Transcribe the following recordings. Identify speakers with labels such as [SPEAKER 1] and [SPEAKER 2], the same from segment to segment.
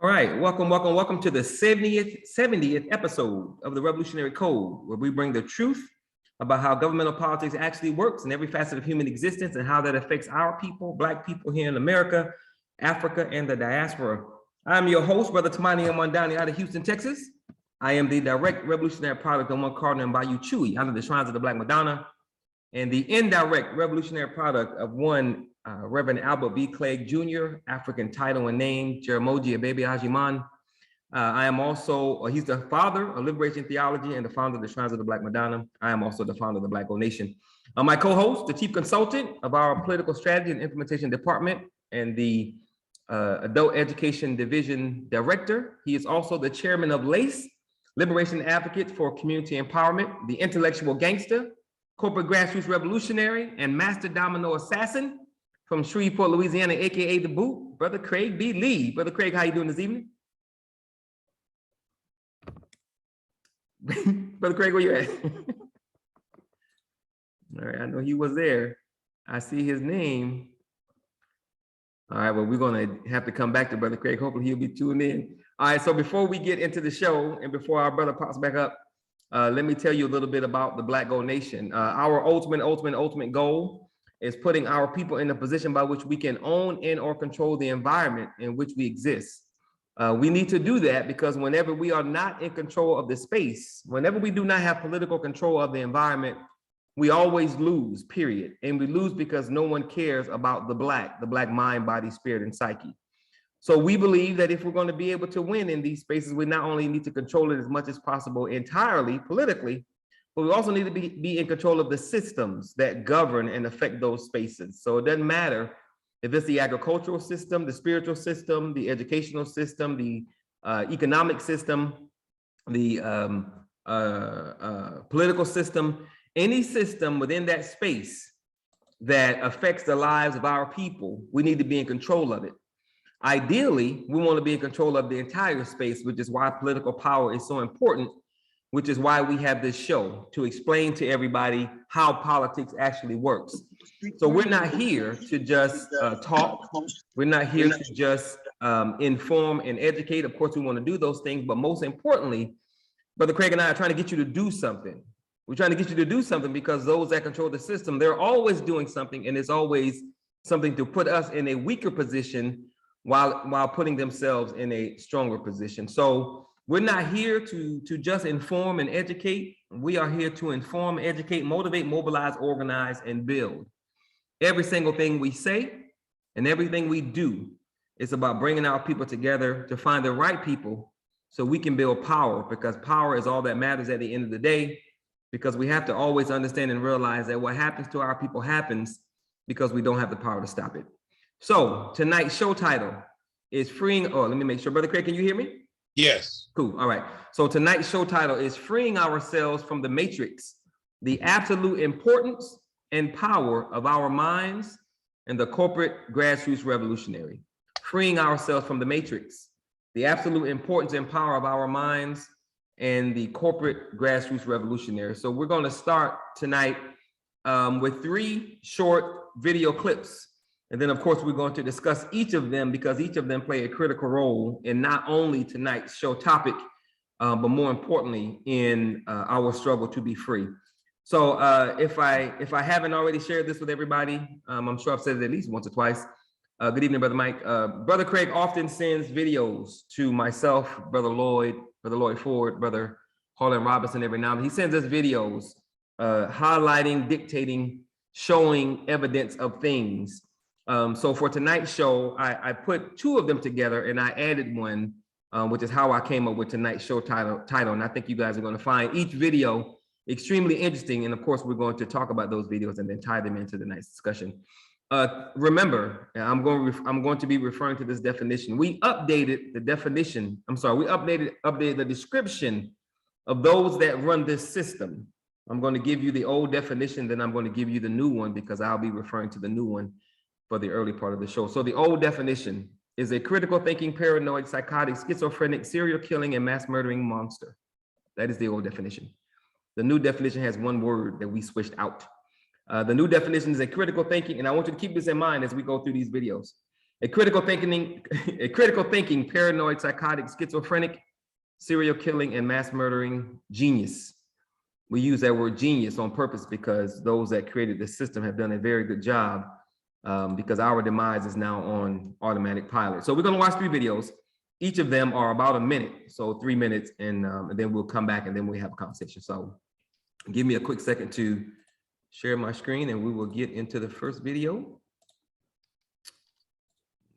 [SPEAKER 1] All right, welcome to the 70th episode of the Revolutionary Code, where we bring the truth about how governmental politics actually works in every facet of human existence and how that affects our people, Black people here in America, Africa, and the diaspora. I'm your host, Brother Tamani Mondani out of Houston, Texas. I am the direct revolutionary product of one Cardinal and Bayou Chewy under the shrines of the Black Madonna, and the indirect revolutionary product of one Reverend Albert B. Clegg Jr., African title and name, Jeramogi Abebe Hajiman. I am also, he's the father of liberation theology and the founder of the Shrines of the Black Madonna. I am also the founder of the Black Gold Nation. My co-host, the chief consultant of our political strategy and implementation department and the adult education division director. He is also the chairman of LACE, Liberation Advocate for Community Empowerment, the intellectual gangster, corporate grassroots revolutionary, and master domino assassin from Shreveport, Louisiana, AKA The Boot, Brother Craig B. Lee. Brother Craig, how you doing this evening? Brother Craig, where you at? All right, I know he was there. I see his name. All right, well, we're gonna have to come back to Brother Craig. Hopefully he'll be tuned in. All right, so before we get into the show and before our brother pops back up, let me tell you a little bit about the Black Gold Nation. Our ultimate goal is putting our people in a position by which we can own and or control the environment in which we exist. We need to do that because whenever we are not in control of the space, whenever we do not have political control of the environment, we always lose, period. And we lose because no one cares about the Black mind, body, spirit, and psyche. So we believe that if we're going to be able to win in these spaces, we not only need to control it as much as possible entirely politically, but we also need to be in control of the systems that govern and affect those spaces. So it doesn't matter if it's the agricultural system, the spiritual system, the educational system, the economic system, the political system, any system within that space that affects the lives of our people, we need to be in control of it. Ideally, we want to be in control of the entire space, which is why political power is so important, which is why we have this show to explain to everybody how politics actually works. So we're not here to just talk. We're not here to just inform and educate. Of course, we want to do those things, but most importantly, Brother Craig and I are trying to get you to do something. We're trying to get you to do something because those that control the system, they're always doing something, and it's always something to put us in a weaker position while putting themselves in a stronger position. So we're not here to just inform and educate. We are here to inform, educate, motivate, mobilize, organize, and build. Every single thing we say and everything we do is about bringing our people together to find the right people so we can build power, because power is all that matters at the end of the day, because we have to always understand and realize that what happens to our people happens because we don't have the power to stop it. So tonight's show title is freeing, oh, let me make sure, Brother Craig, can you hear me?
[SPEAKER 2] Yes.
[SPEAKER 1] Cool, all right. So tonight's show title is Freeing Ourselves from the Matrix, the absolute importance and power of our minds and the corporate grassroots revolutionary. Freeing ourselves from the matrix, the absolute importance and power of our minds and the corporate grassroots revolutionary. So we're gonna start tonight with 3 short video clips. And then, of course, we're going to discuss each of them because each of them play a critical role in not only tonight's show topic, but more importantly, in our struggle to be free. So if I haven't already shared this with everybody, I'm sure I've said it at least once or twice. Good evening, Brother Mike. Brother Craig often sends videos to myself, Brother Lloyd Ford, Brother Harlan Robinson every now and then. He sends us videos highlighting, dictating, showing evidence of things. So for tonight's show, I put 2 of them together and I added one, which is how I came up with tonight's show title. And I think you guys are going to find each video extremely interesting. And of course, we're going to talk about those videos and then tie them into the night's discussion. Remember, I'm going to be referring to this definition. We updated the definition. I'm sorry, we updated the description of those that run this system. I'm going to give you the old definition, then I'm going to give you the new one because I'll be referring to the new one for the early part of the show. So the old definition is a critical thinking, paranoid, psychotic, schizophrenic, serial killing, and mass murdering monster. That is the old definition. The new definition has one word that we switched out. The new definition is a critical thinking, and I want you to keep this in mind as we go through these videos. A critical thinking, paranoid, psychotic, schizophrenic, serial killing, and mass murdering genius. We use that word genius on purpose because those that created the system have done a very good job, because our demise is now on automatic pilot. So we're going to watch 3 videos. Each of them are about a minute, so 3 minutes, and then we'll come back and then we have a conversation. So give me a quick second to share my screen and we will get into the first video.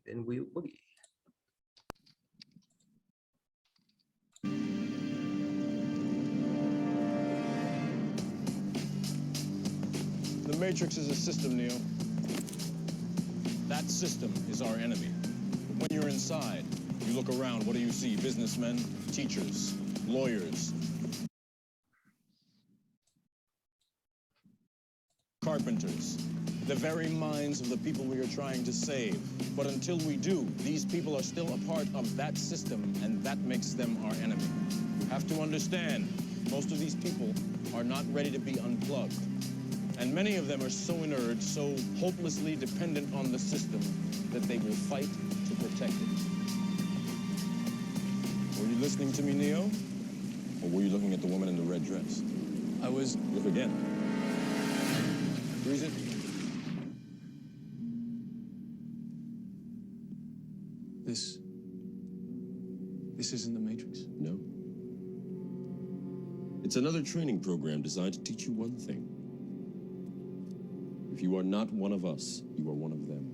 [SPEAKER 1] Then we'll boogie.
[SPEAKER 2] The Matrix is a system, Neo. That system is our enemy. When you're inside, you look around, what do you see? Businessmen, teachers, lawyers, carpenters, the very minds of the people we are trying to save. But until we do, these people are still a part of that system, and that makes them our enemy. You have to understand, most of these people are not ready to be unplugged. And many of them are so inert, so hopelessly dependent on the system, that they will fight to protect it. Were you listening to me, Neo? Or were you looking at the woman in the red dress? I was... Look again. Freeze it. This isn't the Matrix? No. It's another training program designed to teach you one thing. If you are not one of us, you are one of them.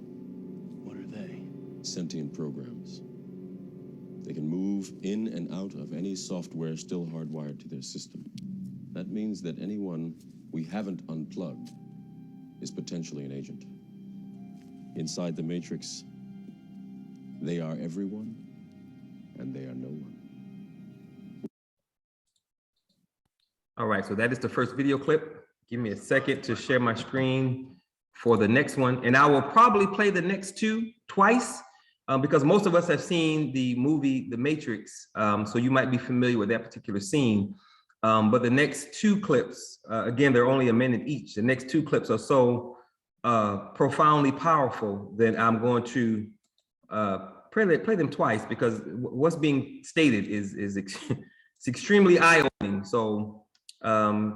[SPEAKER 2] What are they? Sentient programs. They can move in and out of any software still hardwired to their system. That means that anyone we haven't unplugged is potentially an agent. Inside the Matrix, they are everyone, and they are no one.
[SPEAKER 1] All right, so that is the first video clip. Give me a second to share my screen for the next one. And I will probably play the next 2 twice because most of us have seen the movie, The Matrix. So you might be familiar with that particular scene. But the next 2 clips, again, they're only a minute each. The next 2 clips are so profoundly powerful that I'm going to play them twice because what's being stated is it's extremely eye-opening. So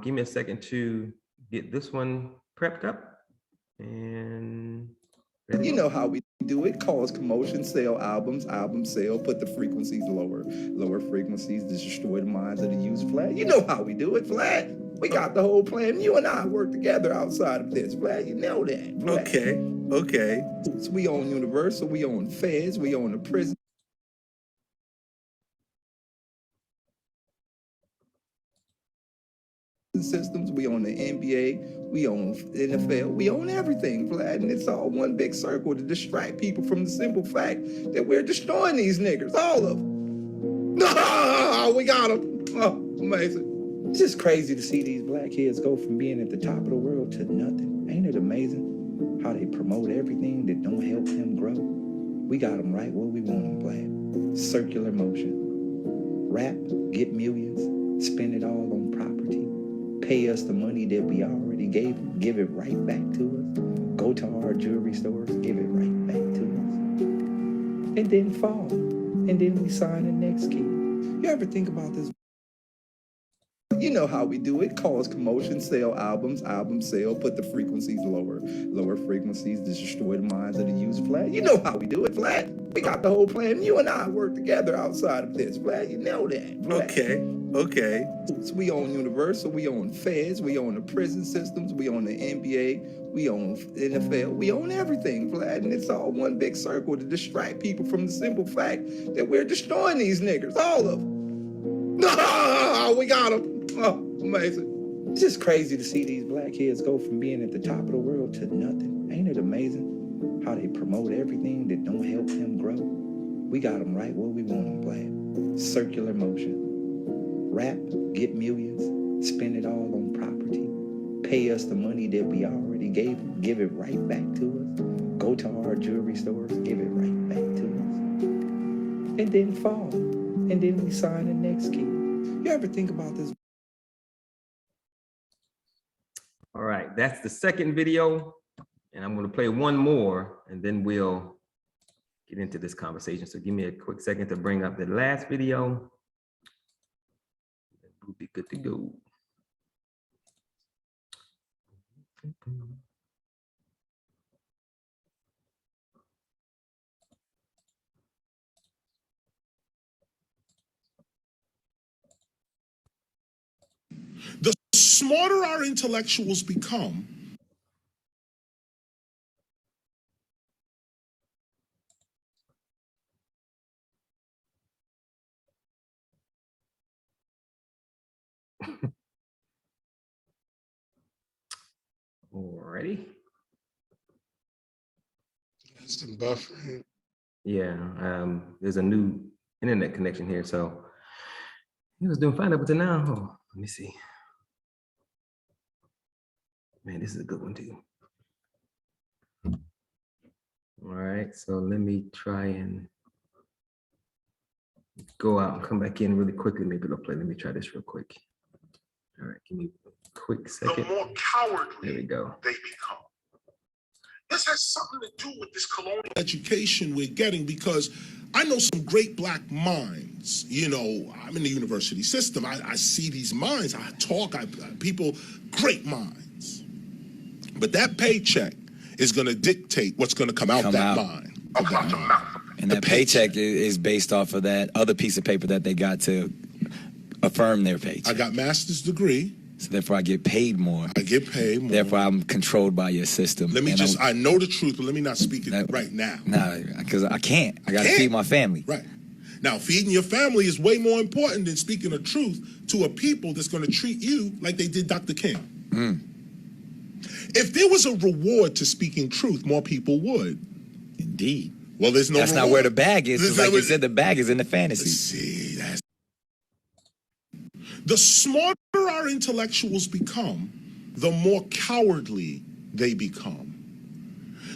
[SPEAKER 1] give me a second to get this one prepped up. And
[SPEAKER 3] you know how we do it: cause commotion, sell albums, album sell, put the frequencies lower, lower frequencies, destroy the minds of the user. Flat, you know how we do it, Flat. We got the whole plan. You and I work together outside of this, Flat. You know that, Flat. Okay. So we own Universal, we own Feds, we own the prison systems, we own the NBA, we own NFL, we own everything, Vlad, and it's all one big circle to distract people from the simple fact that we're destroying these niggers, all of them. No, we got them. Oh, amazing. It's just crazy to see these black kids go from being at the top of the world to nothing. Ain't it amazing how they promote everything that don't help them grow? We got them right where we want them, Vlad. Circular motion. Rap, get millions, spend it all on property. Pay us the money that we already gave them, give it right back to us. Go to our jewelry stores, give it right back to us. And then fall, and then we sign the next key. You ever think about this? You know how we do it: cause commotion, sell albums, album sell, put the frequencies lower, lower frequencies, destroy the minds of the user. Flat, you know how we do it, Flat. We got the whole plan. You and I work together outside of this, Flat. You know that, Flat. Okay. So we own Universal, we own Feds, we own the prison systems, we own the NBA, we own NFL, we own everything, Vlad, and it's all one big circle to distract people from the simple fact that we're destroying these niggers, all of them. No, we got them. Oh, amazing. It's just crazy to see these black kids go from being at the top of the world to nothing. Ain't it amazing how they promote everything that don't help them grow? We got them right where we want them, Vlad. Circular motion. Rap, get millions, spend it all on property. Pay us the money that we already gave them, give it right back to us. Go to our jewelry stores, give it right back to us. And then fall, and then we sign the next key. You ever think about this?
[SPEAKER 1] all right, that's the second video. And I'm going to play one more and then we'll get into this conversation. So give me a quick second to bring up the last video. We'll be good to go.
[SPEAKER 4] The smarter our intellectuals become,
[SPEAKER 1] Alrighty.
[SPEAKER 5] Some buffering.
[SPEAKER 1] Yeah, there's a new internet connection here, so he was doing fine up until now. Oh, let me see. Man, this is a good one too. All right, so let me try and go out and come back in really quickly. Maybe it'll play. Let me try this real quick. All right, give me a quick second.
[SPEAKER 4] the more cowardly
[SPEAKER 1] There we go.
[SPEAKER 4] they become. This has something to do with this colonial education we're getting, because I know some great black minds. You know, I'm in the university system. I see these minds. I talk. People, great minds. But that paycheck is going to dictate what's going to come out that mind.
[SPEAKER 6] And that paycheck is based off of that other piece of paper that they got to affirm their paycheck.
[SPEAKER 4] I got master's degree.
[SPEAKER 6] So therefore I get paid more.
[SPEAKER 4] I get paid more.
[SPEAKER 6] Therefore I'm controlled by your system.
[SPEAKER 4] Let me I know the truth, but let me not speak it right now.
[SPEAKER 6] Nah, because I can't. I got to feed my family.
[SPEAKER 4] Right. Now, feeding your family is way more important than speaking the truth to a people that's going to treat you like they did Dr. King. If there was a reward to speaking truth, more people would.
[SPEAKER 6] Indeed.
[SPEAKER 4] Well, there's no
[SPEAKER 6] That's
[SPEAKER 4] reward.
[SPEAKER 6] not where the bag is. 'Cause
[SPEAKER 4] This
[SPEAKER 6] like
[SPEAKER 4] is
[SPEAKER 6] you
[SPEAKER 4] what-
[SPEAKER 6] said, the bag is in the fantasy.
[SPEAKER 4] See, that's... The smarter our intellectuals become, the more cowardly they become.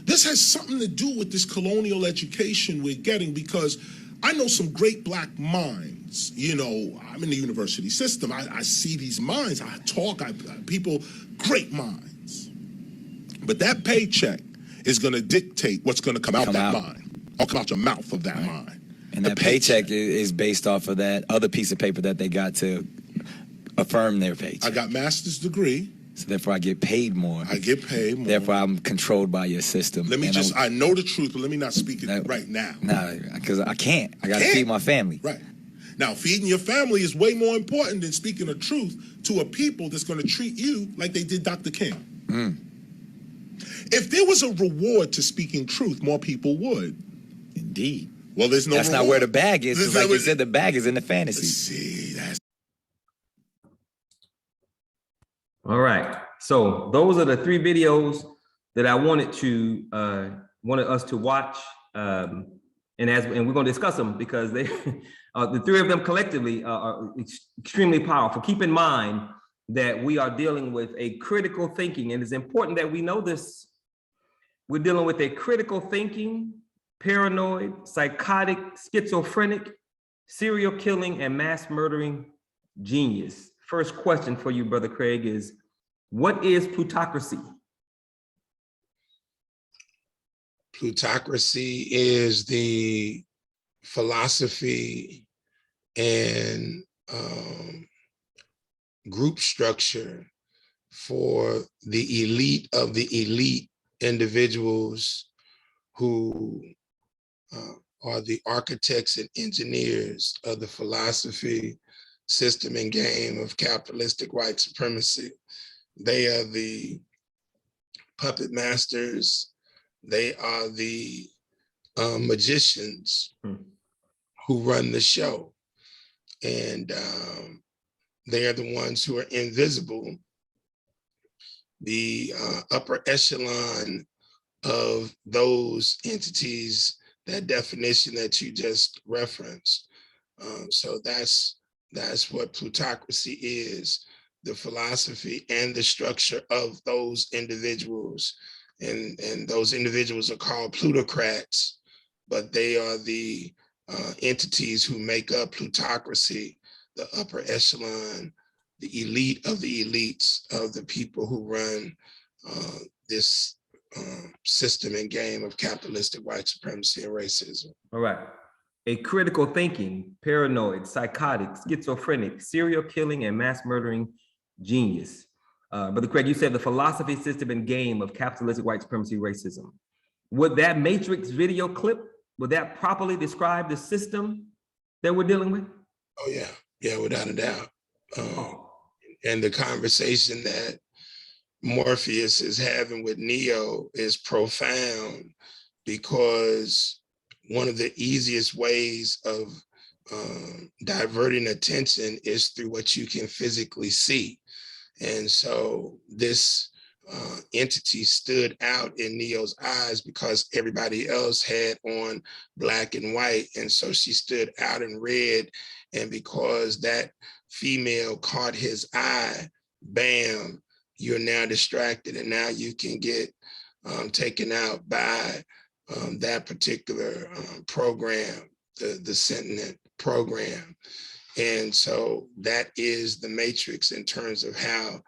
[SPEAKER 4] This has something to do with this colonial education we're getting, because I know some great black minds. You know, I'm in the university system. I see these minds. I talk. People, great minds. But that paycheck is going to dictate what's going to come out that mind. Or come out your mouth of that mind.
[SPEAKER 6] And that paycheck is based off of that other piece of paper that they got to affirm their paycheck.
[SPEAKER 4] I got master's degree.
[SPEAKER 6] So therefore I get paid more.
[SPEAKER 4] I get paid more.
[SPEAKER 6] Therefore I'm controlled by your system.
[SPEAKER 4] Let me I know the truth, but let me not speak it right now.
[SPEAKER 6] Nah, because I can't. I got to feed my family.
[SPEAKER 4] Right. Now, feeding your family is way more important than speaking the truth to a people that's going to treat you like they did Dr. King. If there was a reward to speaking truth, more people would.
[SPEAKER 6] Indeed.
[SPEAKER 4] Well, there's no
[SPEAKER 6] That's
[SPEAKER 4] reward.
[SPEAKER 6] not where the bag is. 'Cause like you said, the bag is in the fantasy.
[SPEAKER 4] See, that's...
[SPEAKER 1] All right. So those are the three videos that I wanted us to watch. And we're going to discuss them because they, the three of them collectively are extremely powerful. Keep in mind that we are dealing with a critical thinking, and it's important that we know this. We're dealing with a critical thinking, paranoid, psychotic, schizophrenic, serial killing, and mass murdering genius. First question for you, Brother Craig, is what is plutocracy?
[SPEAKER 5] Plutocracy is the philosophy and group structure for the elite of the elite individuals who are the architects and engineers of the philosophy, system, and game of capitalistic white supremacy. They are the puppet masters. They are the magicians who run the show. And they are the ones who are invisible. The upper echelon of those entities, that definition that you just referenced. So that's what plutocracy is, the philosophy and the structure of those individuals. And those individuals are called plutocrats, but they are the entities who make up plutocracy, the upper echelon, the elite of the elites of the people who run this system and game of capitalistic white supremacy and racism.
[SPEAKER 1] All right. A critical thinking, paranoid, psychotic, schizophrenic, serial killing, and mass murdering genius. Brother Craig, you said the philosophy, system, and game of capitalistic white supremacy, racism. Would that Matrix video clip, would that properly describe the system that we're dealing with?
[SPEAKER 5] Oh yeah, yeah, without a doubt. And the conversation that Morpheus is having with Neo is profound, because one of the easiest ways of diverting attention is through what you can physically see. And so this entity stood out in Neo's eyes because everybody else had on black and white. And so she stood out in red. And because that female caught his eye, bam, you're now distracted, and now you can get taken out by that particular program, the sentient program. And so that is the matrix in terms of how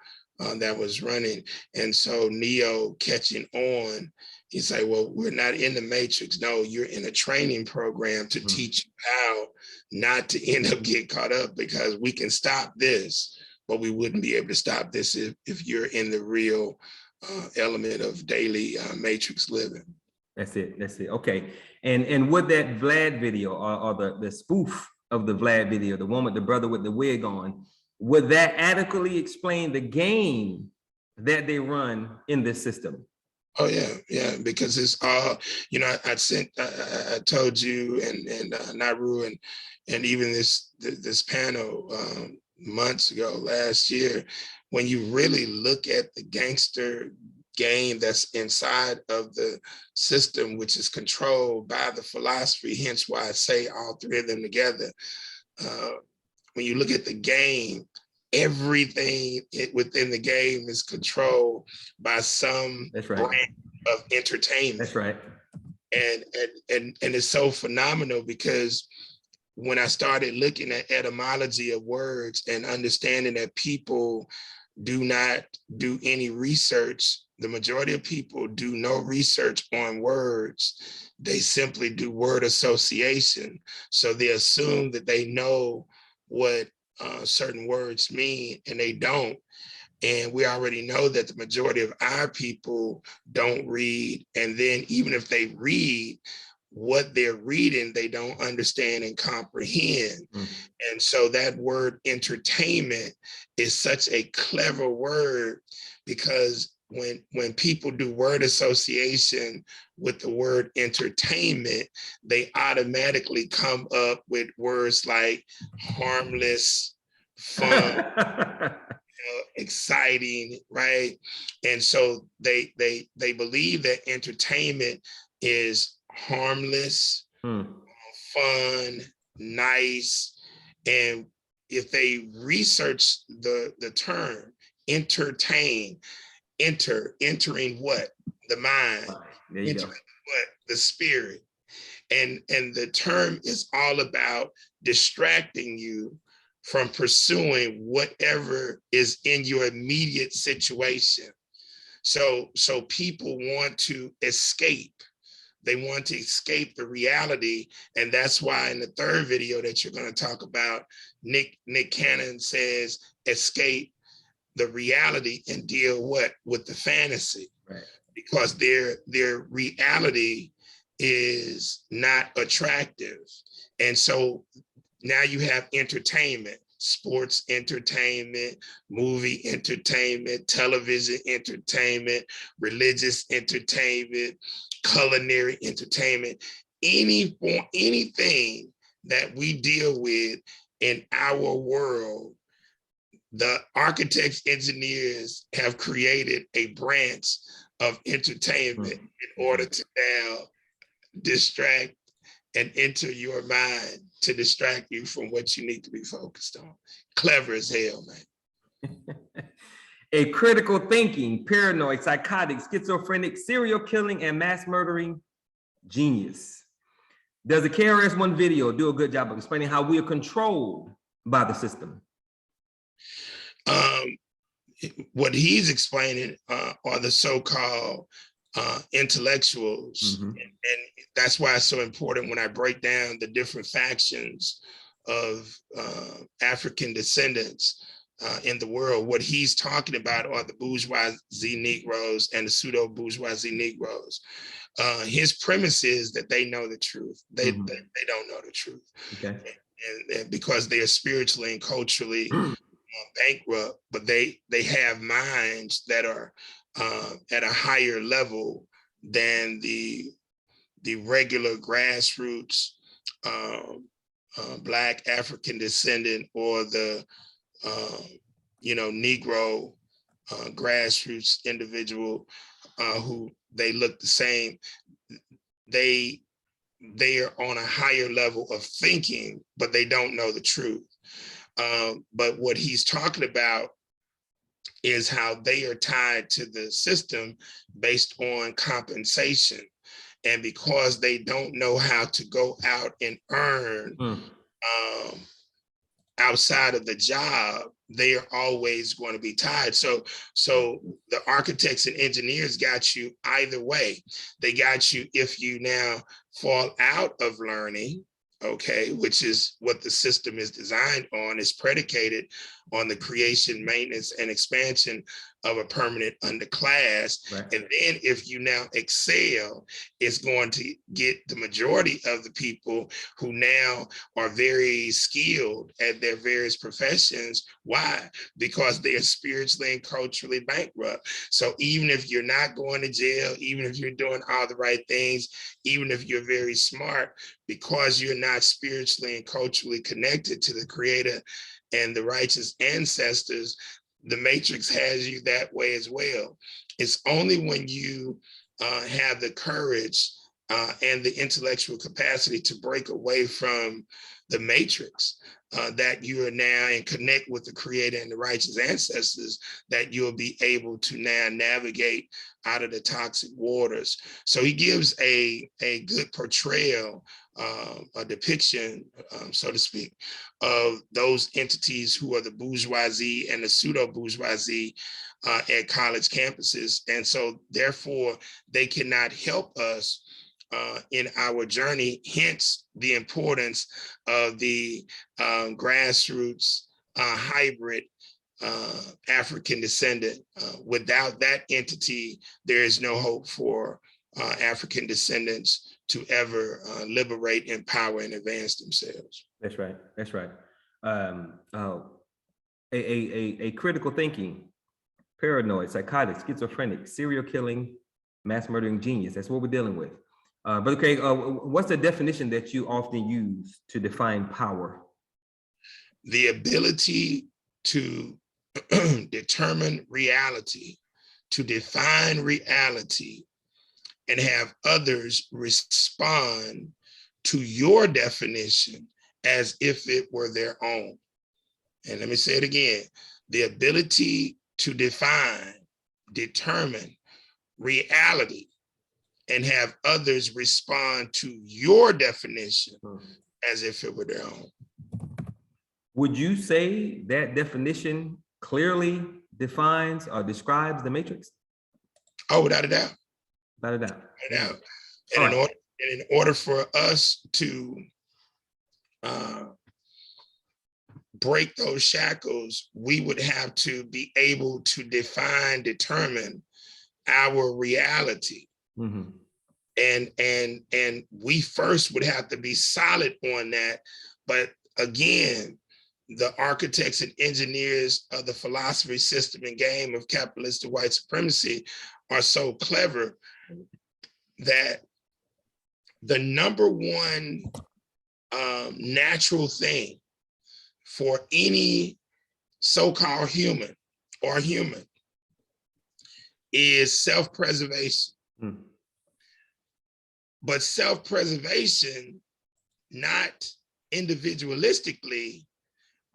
[SPEAKER 5] that was running. And so Neo catching on, he's like, well, we're not in the matrix. No, you're in a training program to teach you how not to end up getting caught up, because we can stop this, but we wouldn't be able to stop this if you're in the real element of daily matrix living.
[SPEAKER 1] That's it. That's it. Okay. And with that Vlad video or the spoof of the Vlad video, the one with the brother with the wig on, would that adequately explain the game that they run in this system?
[SPEAKER 5] Oh yeah, yeah, because it's all, you know, I told you and Naru and even this panel months ago, last year, when you really look at the gangster game that's inside of the system, which is controlled by the philosophy, hence why I say all three of them together. When you look at the game, everything within the game is controlled by some brand of entertainment.
[SPEAKER 1] That's right.
[SPEAKER 5] And it's so phenomenal, because when I started looking at etymology of words and understanding that people do not do any research, the majority of people do no research on words. They simply do word association. So they assume that they know what certain words mean, and they don't. And we already know that the majority of our people don't read. And then even if they read, what they're reading, they don't understand and comprehend. And so that word entertainment is such a clever word, because when people do word association with the word entertainment, they automatically come up with words like harmless, fun, exciting, right? And so they believe that entertainment is harmless, fun, nice. And if they research the term entertain, entering what? The mind, entering what? The spirit. And the term is all about distracting you from pursuing whatever is in your immediate situation. So people want to escape. They want to escape the reality. And that's why in the third video that you're going to talk about, Nick Cannon says, escape the reality and deal with the fantasy, right? Because their reality is not attractive. And so now you have entertainment, sports entertainment, movie entertainment, television entertainment, religious entertainment, culinary entertainment, anything that we deal with in our world. The architects, engineers have created a branch of entertainment in order to now distract and enter your mind to distract you from what you need to be focused on. Clever as hell, man.
[SPEAKER 1] A critical thinking, paranoid, psychotic, schizophrenic, serial killing, and mass murdering genius. Does the KRS-One video do a good job of explaining how we are controlled by the system?
[SPEAKER 5] What he's explaining are the so-called intellectuals. And that's why it's so important when I break down the different factions of African descendants in the world. What he's talking about are the bourgeoisie Negroes and the pseudo-bourgeoisie Negroes. His premise is that they know the truth. They don't know the truth.
[SPEAKER 1] Okay.
[SPEAKER 5] And because they are spiritually and culturally bankrupt, but they have minds that are at a higher level than the regular grassroots Black African descendant or the Negro grassroots individual who they look the same. They are on a higher level of thinking, but they don't know the truth. But what he's talking about is how they are tied to the system based on compensation. And because they don't know how to go out and earn outside of the job, they are always going to be tied. So the architects and engineers got you either way. They got you if you now fall out of learning, okay, which is what the system is designed on, is predicated on the creation, maintenance, and expansion of a permanent underclass. Right. And then if you now excel, it's going to get the majority of the people who now are very skilled at their various professions. Why? Because they are spiritually and culturally bankrupt. So even if you're not going to jail, even if you're doing all the right things, even if you're very smart, because you're not spiritually and culturally connected to the Creator and the righteous ancestors, the matrix has you that way as well. It's only when you have the courage and the intellectual capacity to break away from the matrix that you are now and connect with the Creator and the righteous ancestors that you'll be able to now navigate out of the toxic waters. So he gives a good portrayal, a depiction, so to speak, of those entities who are the bourgeoisie and the pseudo-bourgeoisie at college campuses. And so therefore, they cannot help us in our journey, hence the importance of the grassroots hybrid African descendant. Without that entity, there is no hope for African descendants to ever liberate, empower, and advance themselves.
[SPEAKER 1] That's right. That's right. A critical thinking, paranoid, psychotic, schizophrenic, serial killing, mass murdering genius. That's what we're dealing with. But okay, what's the definition that you often use to define power?
[SPEAKER 5] The ability to determine reality, to define reality, and have others respond to your definition as if it were their own. And let me say it again, the ability to define, determine reality, and have others respond to your definition as if it were their own.
[SPEAKER 1] Would you say that definition clearly defines or describes the matrix?
[SPEAKER 5] Oh, without a doubt.
[SPEAKER 1] Without a doubt.
[SPEAKER 5] Without a doubt. And in order for us to break those shackles, we would have to be able to define, determine our reality. Mm-hmm. And we first would have to be solid on that. But again, the architects and engineers of the philosophy, system, and game of capitalistic white supremacy are so clever that the number one natural thing for any so-called human or human is self-preservation. Mm. But self-preservation, not individualistically,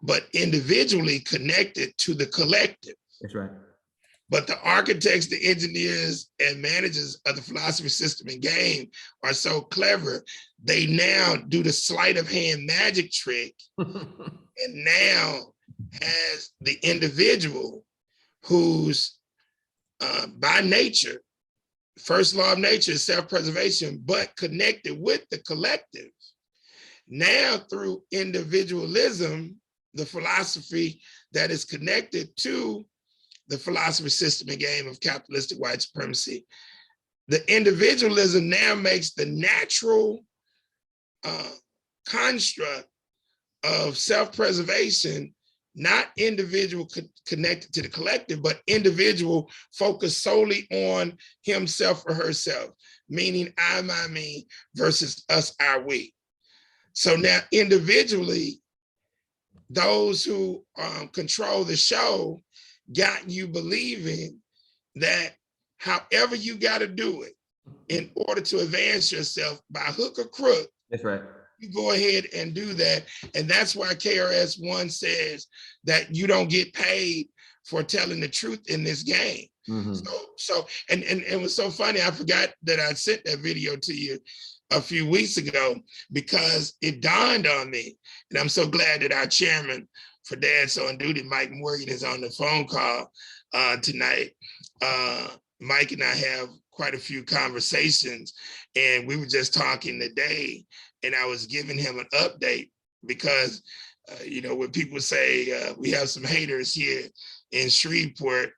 [SPEAKER 5] but individually connected to the collective.
[SPEAKER 1] That's right.
[SPEAKER 5] But the architects, the engineers, and managers of the philosophy, system, and game are so clever. They now do the sleight of hand magic trick and now has the individual who's by nature First law of nature is self-preservation, but connected with the collective. Now through individualism, the philosophy that is connected to the philosophy system and game of capitalistic white supremacy, the individualism now makes the natural construct of self-preservation not individual connected to the collective, but individual focused solely on himself or herself, meaning I, my, me versus us, our, we. So now individually, those who control the show got you believing that however you got to do it in order to advance yourself by hook or crook,
[SPEAKER 1] That's right.
[SPEAKER 5] you go ahead and do that. And that's why KRS-One says that you don't get paid for telling the truth in this game.
[SPEAKER 1] Mm-hmm.
[SPEAKER 5] And it was so funny. I forgot that I sent that video to you a few weeks ago because it dawned on me. And I'm so glad that our chairman for Dad's on Duty, Mike Morgan, is on the phone call tonight. Mike and I have quite a few conversations, and we were just talking today, and I was giving him an update because, when people say we have some haters here in Shreveport,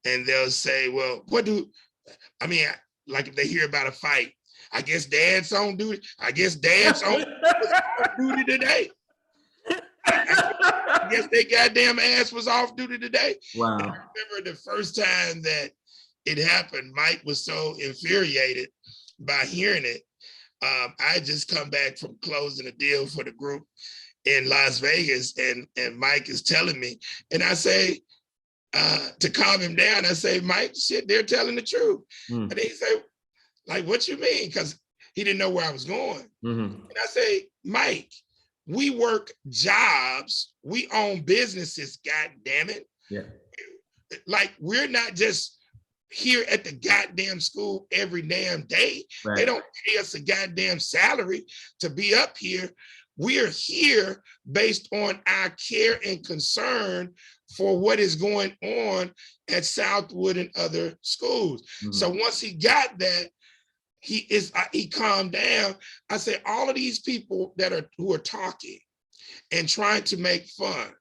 [SPEAKER 5] and they'll say, well, like if they hear about a fight, I guess Dad's on duty. I guess Dad's on duty today. I guess they goddamn ass was off duty today.
[SPEAKER 1] Wow.
[SPEAKER 5] And I remember the first time that it happened, Mike was so infuriated by hearing it. I had just come back from closing a deal for the group in Las Vegas, and Mike is telling me, and I say, to calm him down, I say, Mike, shit, they're telling the truth. And he say, like, what you mean? Because he didn't know where I was going.
[SPEAKER 1] Mm-hmm.
[SPEAKER 5] And I say, Mike, we work jobs, we own businesses, God damn it.
[SPEAKER 1] Yeah.
[SPEAKER 5] Like, we're not just here at the goddamn school every damn day.
[SPEAKER 1] Right.
[SPEAKER 5] They don't pay us a goddamn salary to be up here. We're here based on our care and concern for what is going on at Southwood and other schools. Mm-hmm. So once he got that, he calmed down. I said, all of these people who are talking and trying to make fun,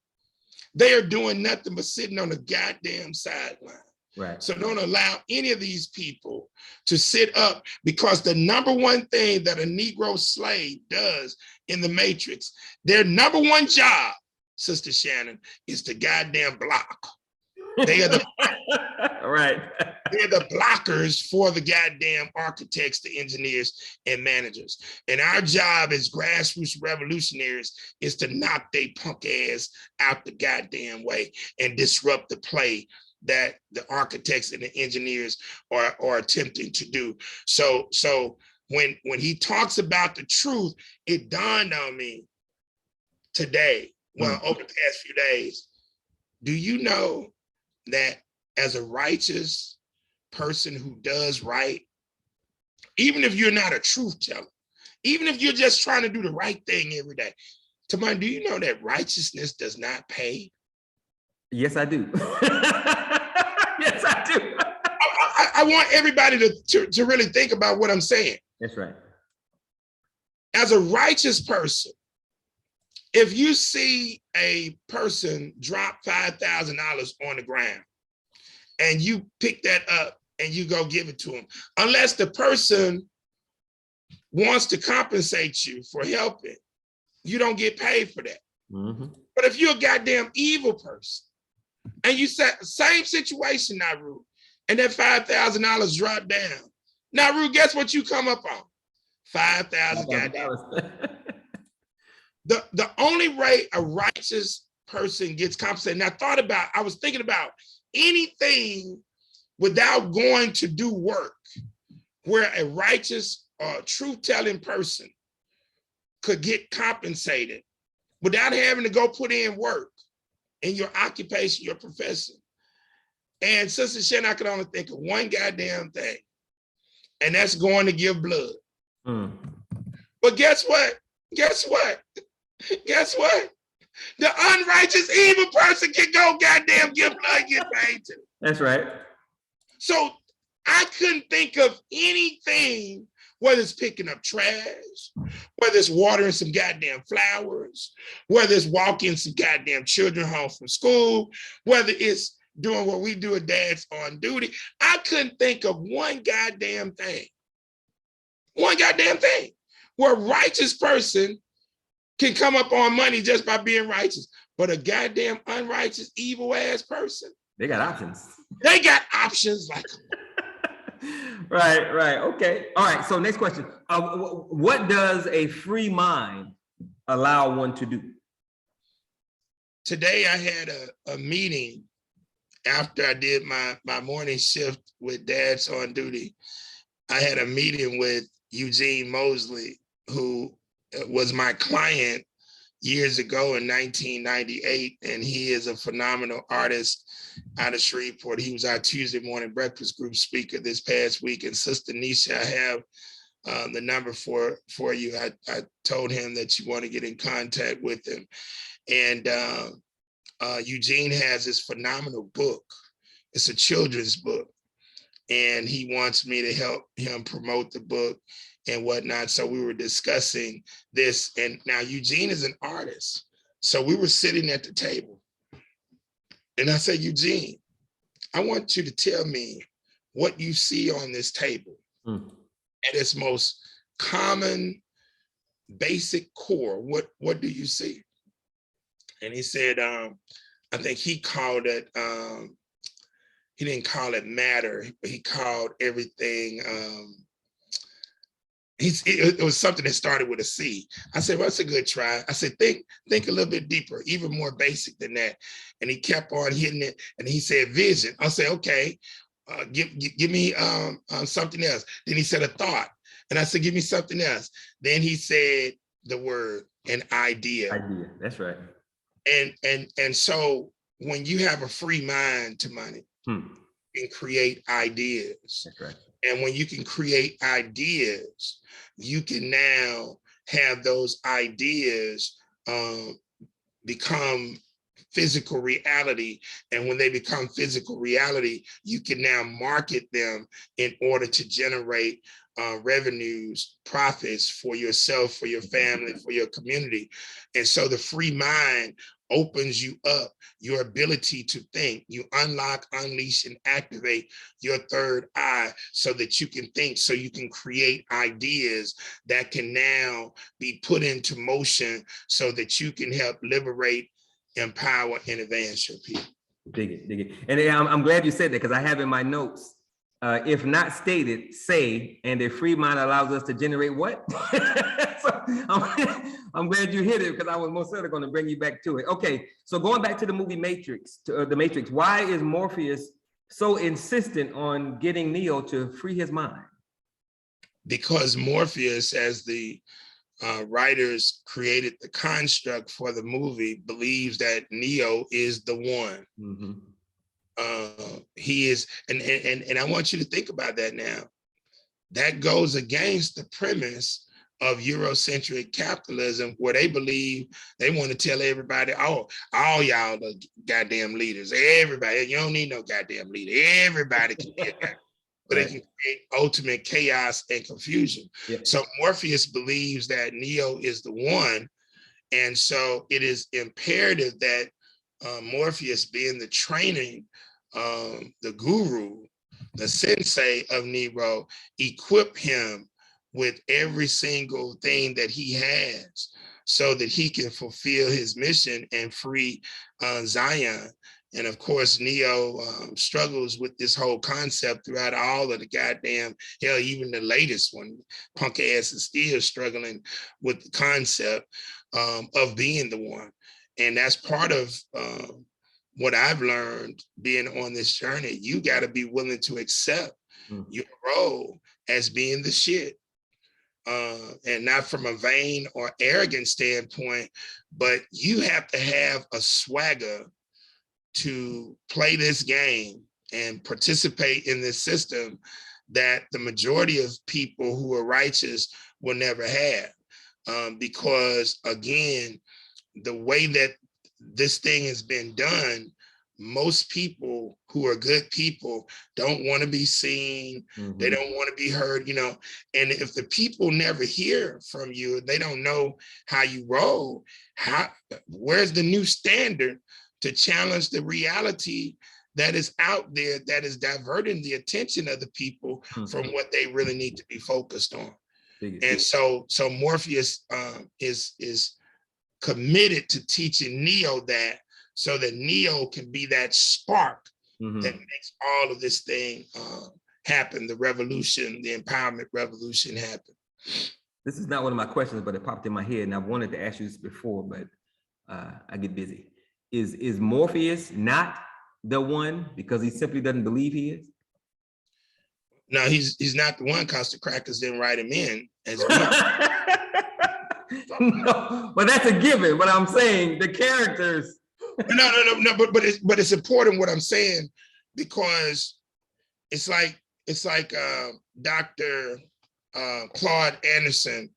[SPEAKER 5] they are doing nothing but sitting on the goddamn sideline.
[SPEAKER 1] Right.
[SPEAKER 5] So don't allow any of these people to sit up, because the number one thing that a Negro slave does in the Matrix, their number one job, Sister Shannon, is to goddamn block. They are the
[SPEAKER 1] right.
[SPEAKER 5] They're the blockers for the goddamn architects, the engineers, and managers. And our job as grassroots revolutionaries is to knock they punk ass out the goddamn way and disrupt the play that the architects and the engineers are attempting to do. So when he talks about the truth, it dawned on me today, over the past few days, do you know that as a righteous person who does right, even if you're not a truth teller, even if you're just trying to do the right thing every day, Tamon, do you know that righteousness does not pay?
[SPEAKER 1] Yes, I do. Yes, I do.
[SPEAKER 5] I want everybody to really think about what I'm saying.
[SPEAKER 1] That's right.
[SPEAKER 5] As a righteous person, if you see a person drop $5,000 on the ground and you pick that up and you go give it to them, unless the person wants to compensate you for helping, you don't get paid for that. Mm-hmm. But if you're a goddamn evil person and you say same situation, Naru, and that $5,000 drop down, Naru, guess what you come up on? 5,000 goddamn. The only way a righteous person gets compensated, and I was thinking about anything without going to do work where a righteous truth-telling person could get compensated without having to go put in work in your occupation, your profession. And Sister Shen, I could only think of one goddamn thing, and that's going to give blood. But guess what? Guess what? The unrighteous evil person can go goddamn give blood, get paid to.
[SPEAKER 1] That's right.
[SPEAKER 5] So I couldn't think of anything, whether it's picking up trash, whether it's watering some goddamn flowers, whether it's walking some goddamn children home from school, whether it's doing what we do at Dad's on Duty. I couldn't think of one goddamn thing where a righteous person can come up on money just by being righteous. But a goddamn unrighteous, evil ass person,
[SPEAKER 1] They got options.
[SPEAKER 5] they got options like
[SPEAKER 1] Right. Okay. All right. So next question. What does a free mind allow one to do?
[SPEAKER 5] today. I had a meeting after I did my morning shift with Dad's on Duty. I had a meeting with Eugene Mosley, who was my client years ago in 1998, and he is a phenomenal artist out of Shreveport. He was our Tuesday morning breakfast group speaker this past week. And Sister Nisha, I have the number for you. I told him that you want to get in contact with him. And Eugene has this phenomenal book. It's a children's book, and he wants me to help him promote the book and whatnot. So we were discussing this, and now Eugene is an artist. So we were sitting at the table, and I said, Eugene, I want you to tell me what you see on this table at its most common, basic core. What do you see? And he said, I think he called it, he didn't call it matter, but he called everything, it was something that started with a C. I said, well, that's a good try. I said, think a little bit deeper, even more basic than that. And he kept on hitting it, and he said, vision. I said, okay, give me something else. Then he said, a thought. And I said, give me something else. Then he said the word, an idea.
[SPEAKER 1] Idea, that's right.
[SPEAKER 5] And so when you have a free mind to money, you can create ideas.
[SPEAKER 1] That's right.
[SPEAKER 5] And when you can create ideas, you can now have those ideas become physical reality. And when they become physical reality, you can now market them in order to generate revenues, profits for yourself, for your family, for your community. And so the free mind opens you up, your ability to think. You unlock, unleash, and activate your third eye so that you can think, so you can create ideas that can now be put into motion so that you can help liberate, empower, and advance your people.
[SPEAKER 1] Dig it. And I'm glad you said that, because I have in my notes, if not stated, say, and a free mind allows us to generate what? So I'm glad you hit it, because I was most certainly going to bring you back to it. Okay, so going back to the movie Matrix, The Matrix, why is Morpheus so insistent on getting Neo to free his mind? Because
[SPEAKER 5] Morpheus, as the writers created the construct for the movie, believes that Neo is the one. He is, and I want you to think about that now. That goes against the premise of Eurocentric capitalism, where they believe they want to tell everybody, oh, all y'all are goddamn leaders. Everybody, you don't need no goddamn leader. Everybody can be a guy. But it can create ultimate chaos and confusion. So Morpheus believes that Neo is the one. And so it is imperative that Morpheus, being the training, the guru, the sensei of Neo, equip him with every single thing that he has so that he can fulfill his mission and free Zion. And of course, Neo struggles with this whole concept throughout all of the goddamn, hell, even the latest one. Punk ass is still struggling with the concept of being the one. And that's part of what I've learned being on this journey. You got to be willing to accept your role as being the shit. And not from a vain or arrogant standpoint, but you have to have a swagger to play this game and participate in this system that the majority of people who are righteous will never have. Because again, the way that this thing has been done, most people who are good people don't want to be seen. They don't want to be heard, you know. And if the people never hear from you, they don't know how you roll, where's the new standard to challenge the reality that is out there that is diverting the attention of the people from what they really need to be focused on? And so Morpheus is committed to teaching Neo that, so that Neo can be that spark that makes all of this thing happen, the revolution, the empowerment revolution happen.
[SPEAKER 1] This is not one of my questions, but it popped in my head, and I've wanted to ask you this before, but I get busy. Is Morpheus not the one because he simply doesn't believe he is?
[SPEAKER 5] No, he's not the one because the crackers didn't write him in as being.
[SPEAKER 1] No, but that's a given. But I'm saying the characters.
[SPEAKER 5] No. But it's important what I'm saying, because it's like Dr. Claude Anderson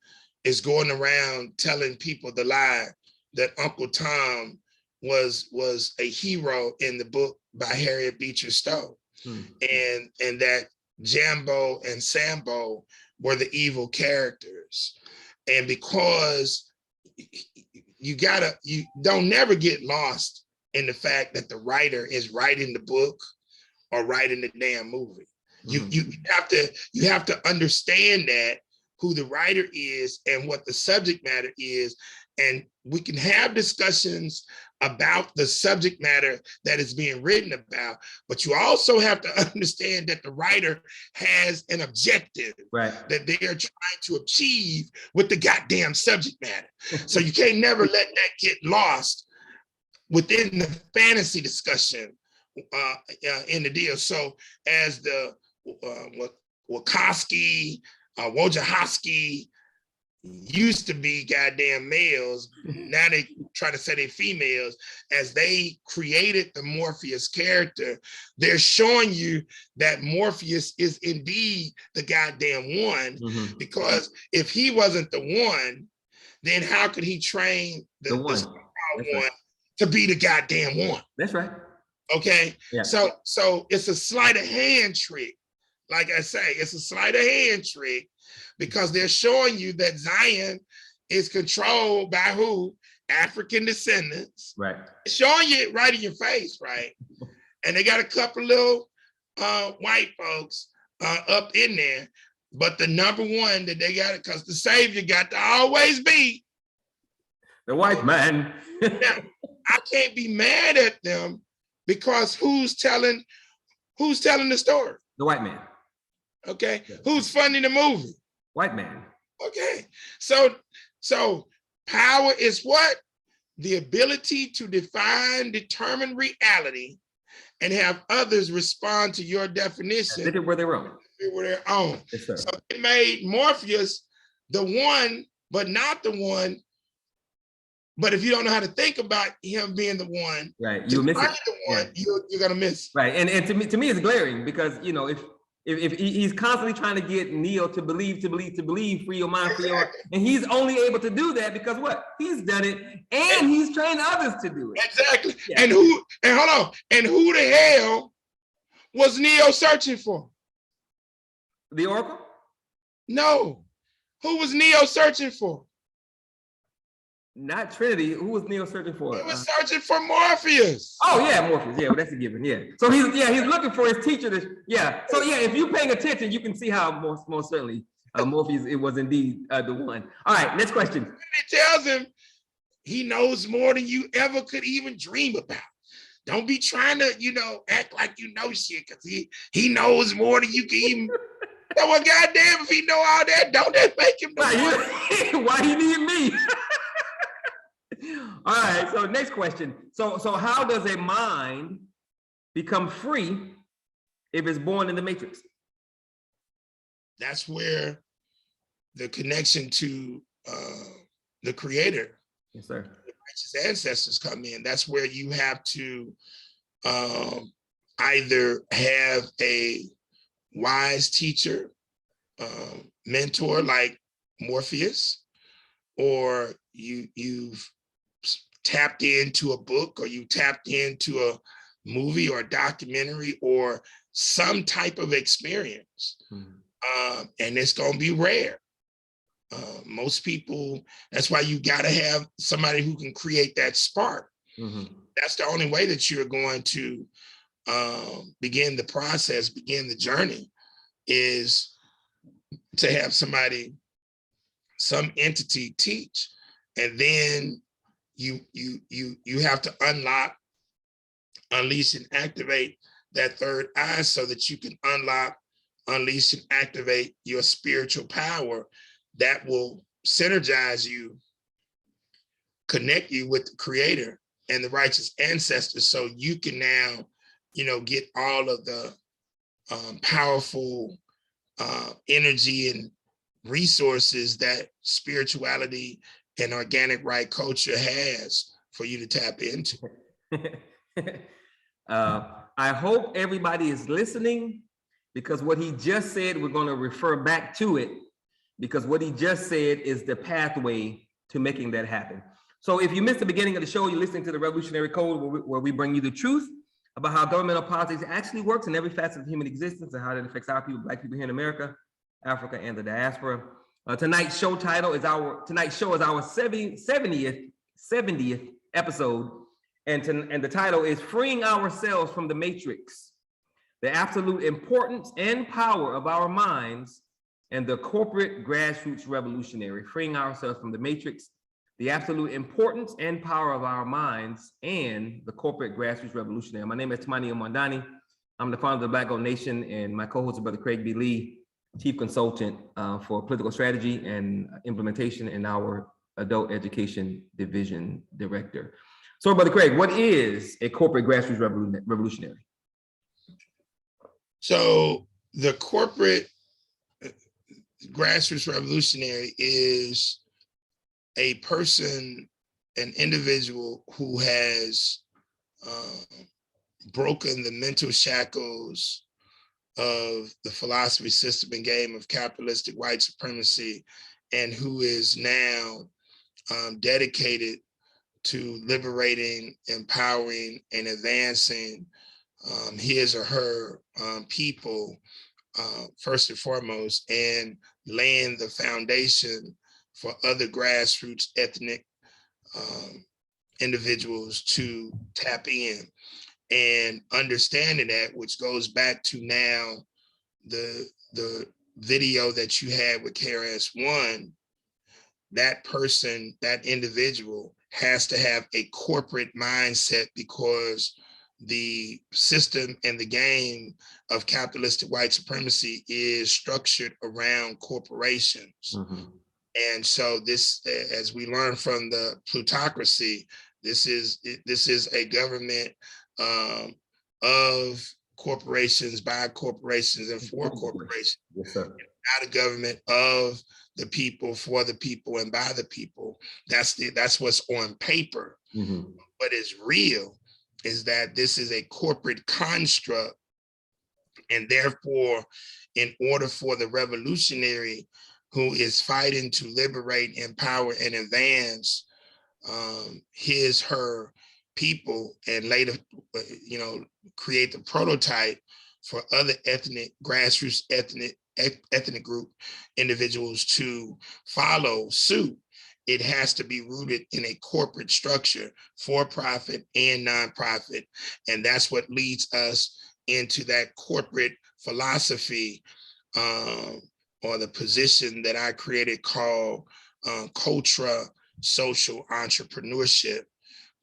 [SPEAKER 5] is going around telling people the lie that Uncle Tom was a hero in the book by Harriet Beecher Stowe, and that Jambo and Sambo were the evil characters. And because you don't never get lost in the fact that the writer is writing the book or writing the damn movie. You have to understand that, who the writer is and what the subject matter is. And we can have discussions about the subject matter that is being written about, but you also have to understand that the writer has an objective that they are trying to achieve with the goddamn subject matter. So you can't never let that get lost within the fantasy discussion in the deal. So as the Wachowski, Wojciechowski used to be goddamn males, now they try to say they're females. As they created the Morpheus character, they're showing you that Morpheus is indeed the goddamn one, because if he wasn't the one, then how could he train the one to be the goddamn one?
[SPEAKER 1] That's right.
[SPEAKER 5] Okay.
[SPEAKER 1] Yeah.
[SPEAKER 5] So it's a sleight of hand trick. Like I say, it's a sleight of hand trick, because they're showing you that Zion is controlled by who? African descendants.
[SPEAKER 1] Right.
[SPEAKER 5] Showing you it right in your face, right? And they got a couple little white folks up in there. But the number one that they got, because the savior got to always be
[SPEAKER 1] the white man.
[SPEAKER 5] Now, I can't be mad at them, because who's telling the story?
[SPEAKER 1] The white man.
[SPEAKER 5] Okay. Yeah. Who's funding the movie?
[SPEAKER 1] White man.
[SPEAKER 5] Okay. So power is what? The ability to determine reality and have others respond to your definition.
[SPEAKER 1] They did where they were.
[SPEAKER 5] They were their own.
[SPEAKER 1] Yes, sir.
[SPEAKER 5] So it made Morpheus the one, but not the one. But if you don't know how to think about him being the one,
[SPEAKER 1] right, you'll miss it.
[SPEAKER 5] The one, you're gonna miss.
[SPEAKER 1] Right, and to me, it's glaring, because you know, if he's constantly trying to get Neo to believe, free your mind, free your, and he's only able to do that because what? He's done it, and he's trained others to do it.
[SPEAKER 5] Exactly. Yeah. And who the hell was Neo searching for?
[SPEAKER 1] The Oracle?
[SPEAKER 5] No. Who was Neo searching for?
[SPEAKER 1] Not Trinity. Who was Neo searching for?
[SPEAKER 5] He was searching for Morpheus.
[SPEAKER 1] Oh yeah, Morpheus. Yeah, well, that's a given. Yeah. So he's looking for his teacher. So yeah, if you're paying attention, you can see how most certainly Morpheus it was indeed the one. All right, next question.
[SPEAKER 5] He tells him he knows more than you ever could even dream about. Don't be trying to act like you know shit, because he knows more than you can even. Well, goddamn, if he know all that, don't that make him know?
[SPEAKER 1] Why he need me? All right, so next question. So how does a mind become free if it's born in the matrix?
[SPEAKER 5] That's where the connection to the creator,
[SPEAKER 1] yes, sir,
[SPEAKER 5] the righteous ancestors come in. That's where you have to either have a wise teacher, mentor like Morpheus, or you've tapped into a book, or you tapped into movie or documentary or some type of experience. And it's going to be rare. Most people, that's why you got to have somebody who can create that spark. That's the only way that you're going to begin the process, begin the journey, is to have somebody, some entity teach. And then you have to unleash and activate that third eye so that you can unleash and activate your spiritual power that will synergize you, connect you with the creator and the righteous ancestors, so you can now, get all of the powerful energy and resources that spirituality and organic right culture has for you to tap into.
[SPEAKER 1] I hope everybody is listening, because what he just said, we're going to refer back to it, because what he just said is the pathway to making that happen. So if you missed the beginning of the show, you're listening to the Revolutionary Code, where we bring you the truth about how governmental politics actually works in every facet of human existence and how that affects our people, Black people here in America, Africa, and the diaspora. Tonight's show is our 70th episode, and the title is "Freeing Ourselves from the Matrix: The Absolute Importance and Power of Our Minds and the Corporate Grassroots Revolutionary." Freeing ourselves from the matrix, the absolute importance and power of our minds, and the corporate grassroots revolutionary. My name is Tamani Omondani. I'm the founder of the Black Gold Nation, and my co-host is Brother Craig B. Lee, Chief Consultant for Political Strategy and Implementation in our Adult Education Division Director. So, Brother Craig, what is a corporate grassroots revolutionary?
[SPEAKER 5] So the corporate grassroots revolutionary is a person, an individual who has broken the mental shackles of the philosophy, system, and game of capitalistic white supremacy, and who is now dedicated to liberating, empowering, and advancing his or her people, first and foremost, and laying the foundation for other grassroots ethnic individuals to tap in. And understanding that, which goes back to now the video that you had with KRS-One, that person, that individual has to have a corporate mindset, because the system and the game of capitalistic white supremacy is structured around corporations. And so this, as we learn from the plutocracy, this is a government of corporations, by corporations, and for corporations.
[SPEAKER 1] Yes, sir.
[SPEAKER 5] Not a government of the people, for the people, and by the people. That's what's on paper. What is real is that this is a corporate construct, and therefore, in order for the revolutionary who is fighting to liberate, empower, and advance his, her people, and later, create the prototype for other ethnic, grassroots ethnic group individuals to follow suit, it has to be rooted in a corporate structure, for-profit and nonprofit. And that's what leads us into that corporate philosophy, or the position that I created called culture social entrepreneurship,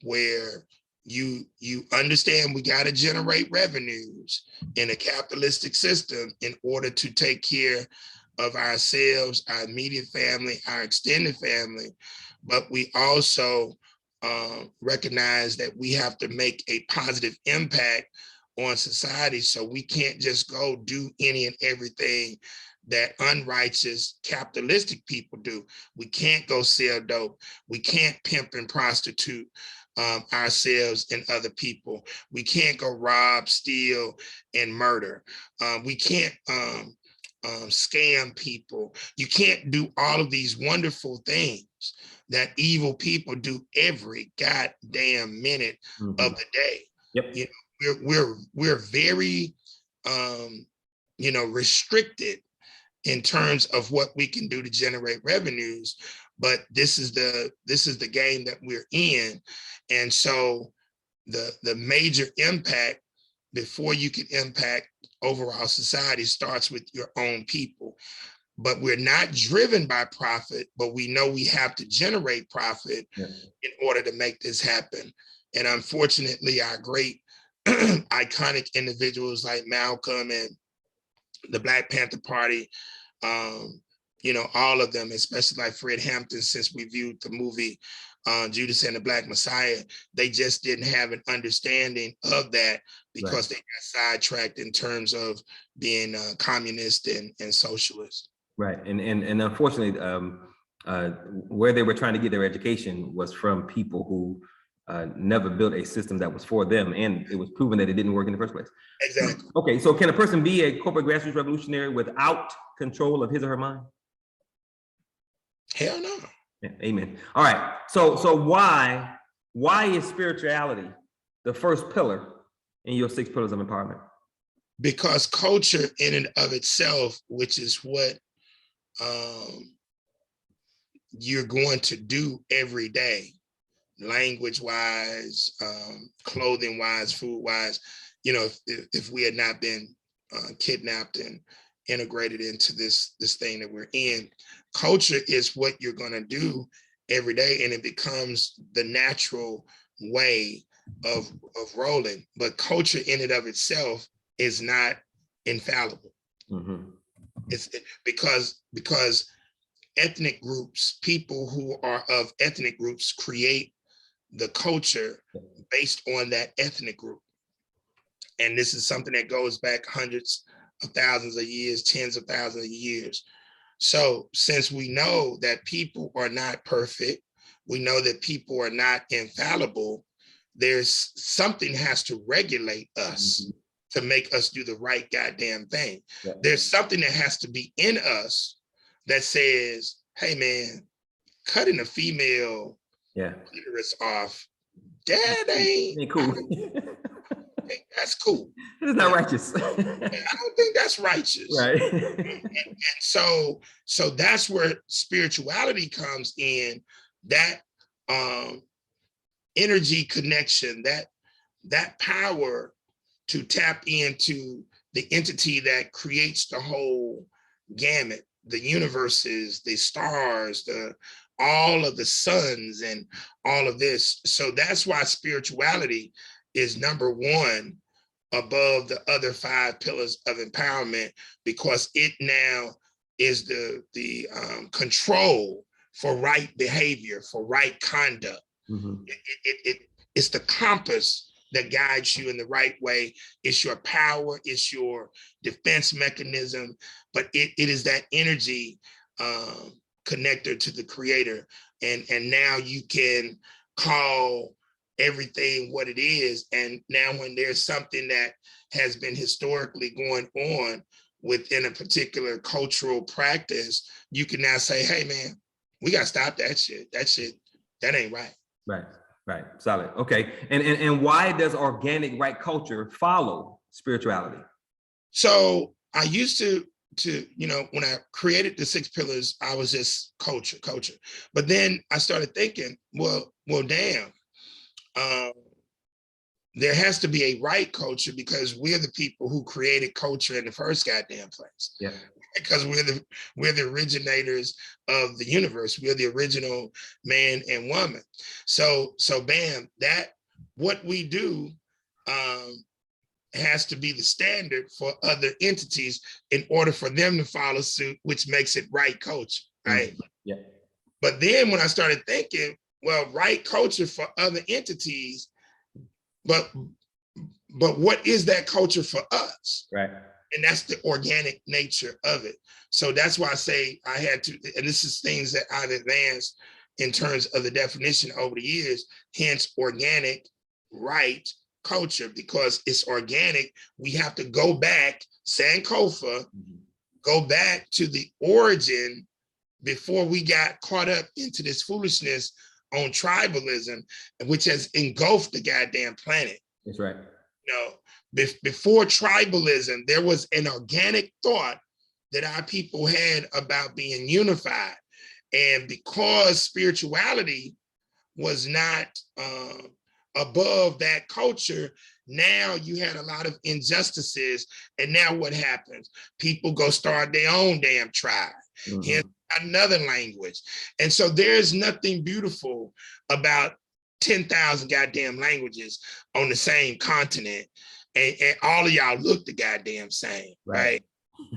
[SPEAKER 5] where you understand we got to generate revenues in a capitalistic system in order to take care of ourselves, our immediate family, our extended family. But we also recognize that we have to make a positive impact on society. So we can't just go do any and everything that unrighteous capitalistic people do. We can't go sell dope. We can't pimp and prostitute ourselves and other people. We can't go rob, steal, and murder. We can't scam people. You can't do all of these wonderful things that evil people do every goddamn minute of the day.
[SPEAKER 1] Yep.
[SPEAKER 5] we're very restricted in terms of what we can do to generate revenues, but this is the game that we're in. And so the major impact, before you can impact overall society, starts with your own people. But we're not driven by profit, but we know we have to generate profit in order to make this happen. And unfortunately, our great iconic individuals like Malcolm and the Black Panther Party, all of them, especially like Fred Hampton, since we viewed the movie Judas and the Black Messiah, they just didn't have an understanding of that because they got sidetracked in terms of being communist and socialist.
[SPEAKER 1] Right, and unfortunately, where they were trying to get their education was from people who never built a system that was for them, and it was proven that it didn't work in the first place.
[SPEAKER 5] Exactly.
[SPEAKER 1] Okay, so can a person be a corporate grassroots revolutionary without control of his or her mind?
[SPEAKER 5] Hell no.
[SPEAKER 1] Yeah, amen. All right, so why is spirituality the first pillar in your 6 pillars of empowerment?
[SPEAKER 5] Because culture in and of itself, which is what you're going to do every day, language wise, clothing wise, food wise, if we had not been kidnapped and integrated into this thing that we're in, culture is what you're going to do every day, and it becomes the natural way of rolling. But culture in and of itself is not infallible.
[SPEAKER 1] Mm-hmm.
[SPEAKER 5] It's because ethnic groups, people who are of ethnic groups, create the culture based on that ethnic group. And this is something that goes back hundreds of thousands of years, tens of thousands of years. So since we know that people are not perfect, we know that people are not infallible, there's something has to regulate us to make us do the right goddamn thing. Yeah. There's something that has to be in us that says, hey man, cutting a female clitoris off, that ain't
[SPEAKER 1] cool.
[SPEAKER 5] That's cool.
[SPEAKER 1] It's not righteous.
[SPEAKER 5] I don't think that's righteous.
[SPEAKER 1] Right.
[SPEAKER 5] And so that's where spirituality comes in, that energy connection, that power to tap into the entity that creates the whole gamut, the universes, the stars, all of the suns and all of this. So that's why spirituality is number one above the other 5 pillars of empowerment, because it now is the control for right behavior, for right conduct. Mm-hmm. It's the compass that guides you in the right way. It's your power, it's your defense mechanism, but it is that energy connector to the creator. And now you can call everything what it is. And now when there's something that has been historically going on within a particular cultural practice, you can now say, hey man, we gotta stop that shit. That ain't right.
[SPEAKER 1] Right, solid. Okay, and why does organic right culture follow spirituality? So
[SPEAKER 5] I used to when I created the 6 pillars, I was just culture. But then I started thinking, well, damn, there has to be a right culture, because we're the people who created culture in the first goddamn place.
[SPEAKER 1] Yeah.
[SPEAKER 5] Because we're the originators of the universe. We're the original man and woman. So bam, that what we do has to be the standard for other entities in order for them to follow suit, which makes it right culture, right? Mm-hmm.
[SPEAKER 1] Yeah.
[SPEAKER 5] But then when I started thinking, well, right culture for other entities, but what is that culture for us?
[SPEAKER 1] Right.
[SPEAKER 5] And that's the organic nature of it. So that's why I say I had to, and this is things that I've advanced in terms of the definition over the years, hence organic, right culture, because it's organic. We have to go back, Sankofa, go back to the origin before we got caught up into this foolishness on tribalism, which has engulfed the goddamn planet.
[SPEAKER 1] That's right.
[SPEAKER 5] You know, before tribalism, there was an organic thought that our people had about being unified. And because spirituality was not above that culture, now you had a lot of injustices. And now what happens? People go start their own damn tribe. Here's another language. And so there's nothing beautiful about 10,000 goddamn languages on the same continent. And all of y'all look the goddamn same, right?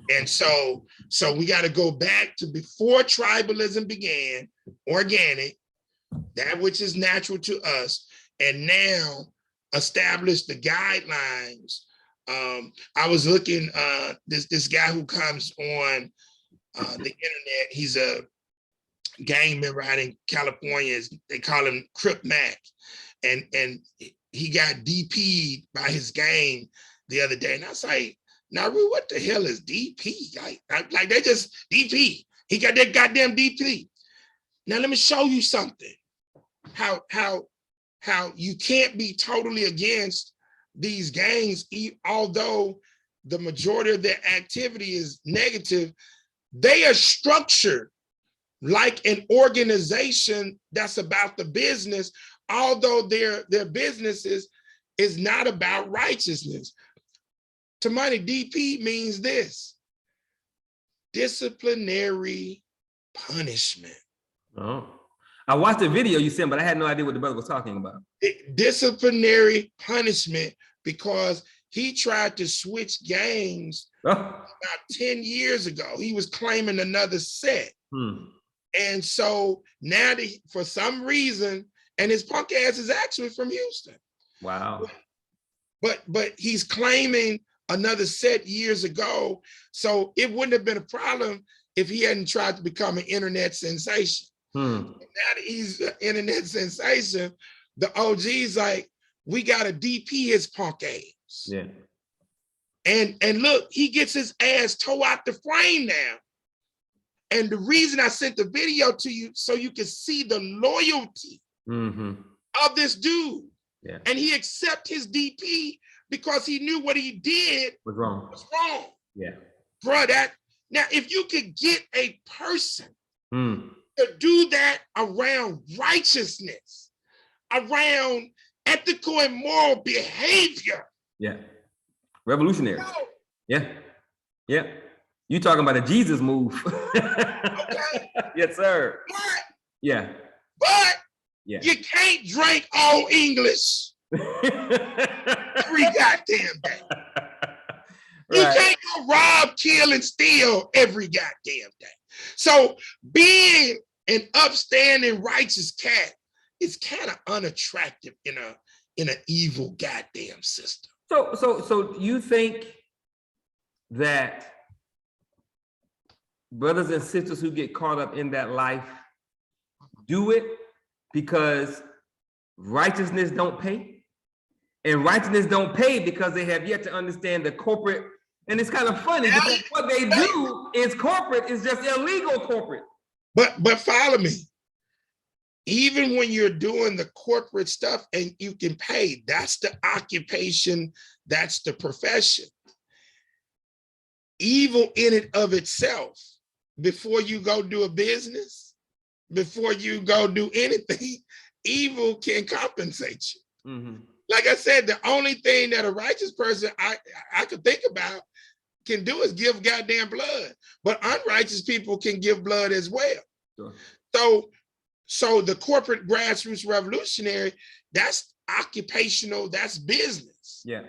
[SPEAKER 5] And so we got to go back to before tribalism began, organic, that which is natural to us, and now establish the guidelines. I was looking, this guy who comes on the internet, he's a gang member out in California, they call him Crip Mac, and he got DP'd by his gang the other day. And I was like, Naru, what the hell is DP? Like they just DP. He got that goddamn DP. Now let me show you something. How you can't be totally against these gangs, although the majority of their activity is negative. They are structured like an organization that's about the business, although their businesses is not about righteousness. To money, DP means this: disciplinary punishment.
[SPEAKER 1] Oh, I watched the video you sent, but I had no idea what the brother was talking about.
[SPEAKER 5] Disciplinary punishment, because he tried to switch gangs about 10 years ago. He was claiming another set. And so now for some reason, and his punk ass is actually from Houston.
[SPEAKER 1] Wow.
[SPEAKER 5] But he's claiming another set years ago. So it wouldn't have been a problem if he hadn't tried to become an internet sensation. Now that he's an internet sensation, the OG's like, we gotta DP his punk ass.
[SPEAKER 1] Yeah.
[SPEAKER 5] And look, he gets his ass tore out the frame now. And the reason I sent the video to you, so you can see the loyalty of this dude.
[SPEAKER 1] Yeah.
[SPEAKER 5] And he accepted his DP because he knew what he did
[SPEAKER 1] was wrong. Yeah.
[SPEAKER 5] Bro, now if you could get a person to do that around righteousness, around ethical and moral behavior.
[SPEAKER 1] Yeah. Revolutionary. Yeah. Yeah. You talking about a Jesus move.
[SPEAKER 5] Okay.
[SPEAKER 1] Yes, sir.
[SPEAKER 5] But,
[SPEAKER 1] yeah.
[SPEAKER 5] But
[SPEAKER 1] yeah.
[SPEAKER 5] You can't drink all English every goddamn day. You can't go rob, kill, and steal every goddamn day. So being an upstanding, righteous cat is kind of unattractive in an evil goddamn system.
[SPEAKER 1] So you think that brothers and sisters who get caught up in that life do it because righteousness don't pay? And righteousness don't pay because they have yet to understand the corporate. And it's kind of funny because what they do is corporate, is just illegal corporate.
[SPEAKER 5] But follow me. Even when you're doing the corporate stuff and you can pay, that's the occupation, that's the profession. Evil in it of itself, before you go do a business, before you go do anything, evil can compensate you. Like I said, the only thing that a righteous person I could think about can do is give goddamn blood, but unrighteous people can give blood as well. Sure. So the corporate grassroots revolutionary, that's occupational, that's business.
[SPEAKER 1] Yeah.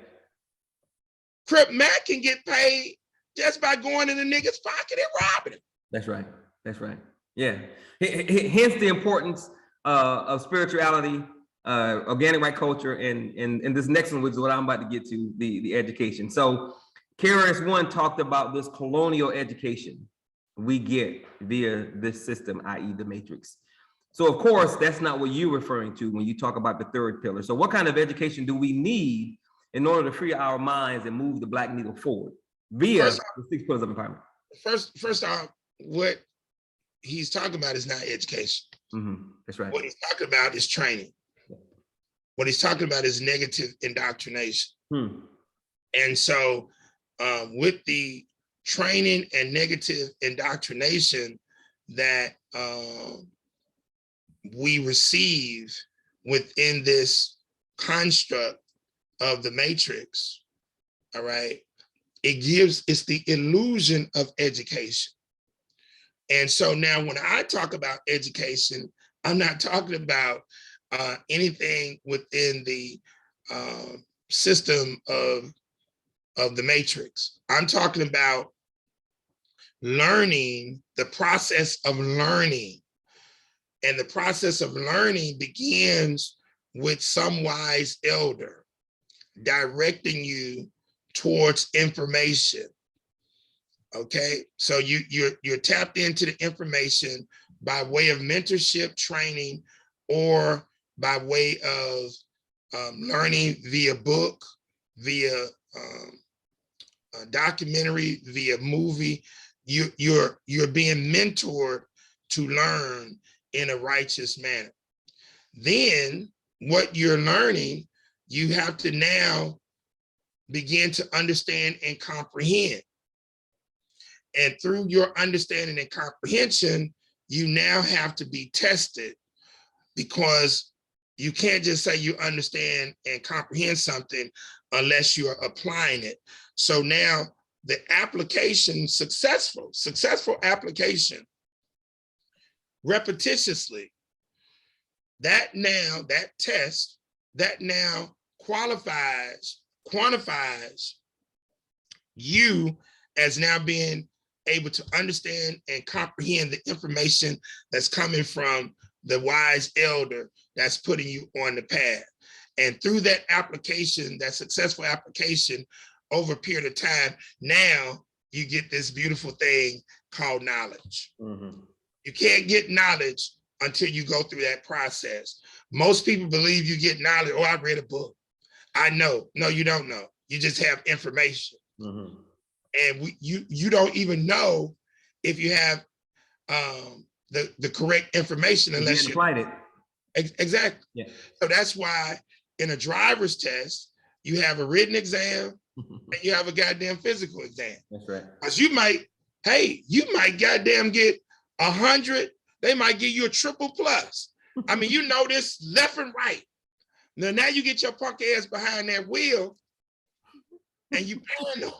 [SPEAKER 5] Crip Mac can get paid just by going in the nigga's pocket and robbing him.
[SPEAKER 1] That's right. That's right. Yeah. Hence the importance of spirituality, organic white culture, and this next one, which is what I'm about to get to, the education. So KRS-One talked about this colonial education we get via this system, i.e. the matrix. So of course, that's not what you're referring to when you talk about the third pillar. So what kind of education do we need in order to free our minds and move the Black needle forward via the 6 pillars of empowerment?
[SPEAKER 5] First off, what he's talking about is not education.
[SPEAKER 1] That's right.
[SPEAKER 5] What he's talking about is training. What he's talking about is negative indoctrination. And so with the training and negative indoctrination that we receive within this construct of the matrix, all right, it's the illusion of education. And so now when I talk about education, I'm not talking about anything within the system of the matrix. I'm talking about learning, the process of learning. And the process of learning begins with some wise elder directing you towards information. Okay, so you're tapped into the information by way of mentorship, training, or by way of learning via book, via documentary, via movie. You're being mentored to learn in a righteous manner. Then what you're learning, you have to now begin to understand and comprehend. And through your understanding and comprehension, you now have to be tested, because you can't just say you understand and comprehend something unless you're applying it. So now the application, successful application, repetitiously, that test, that now quantifies you as now being able to understand and comprehend the information that's coming from the wise elder that's putting you on the path. And through that application, that successful application over a period of time, now you get this beautiful thing called knowledge. You can't get knowledge until you go through that process. Most people believe you get knowledge. Oh, I read a book. I know. No, you don't know. You just have information. And you don't even know if you have the correct information unless you
[SPEAKER 1] applied it.
[SPEAKER 5] Exactly.
[SPEAKER 1] Yeah.
[SPEAKER 5] So that's why in a driver's test, you have a written exam and you have a goddamn physical exam.
[SPEAKER 1] That's right.
[SPEAKER 5] Because you might goddamn get 100. They might give you a triple plus. I mean, you know this left and right. Now you get your punk ass behind that wheel and you paranoid.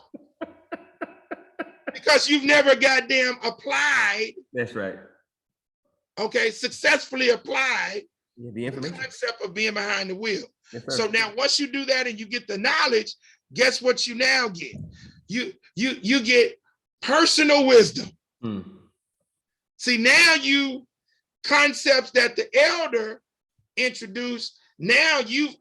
[SPEAKER 5] Because you've never goddamn applied.
[SPEAKER 1] That's right.
[SPEAKER 5] Okay, successfully applied
[SPEAKER 1] the information.
[SPEAKER 5] The concept of being behind the wheel.
[SPEAKER 1] Yes,
[SPEAKER 5] so now once you do that and you get the knowledge, guess what you now get? You get personal wisdom. See, now you concepts that the elder introduced, now you've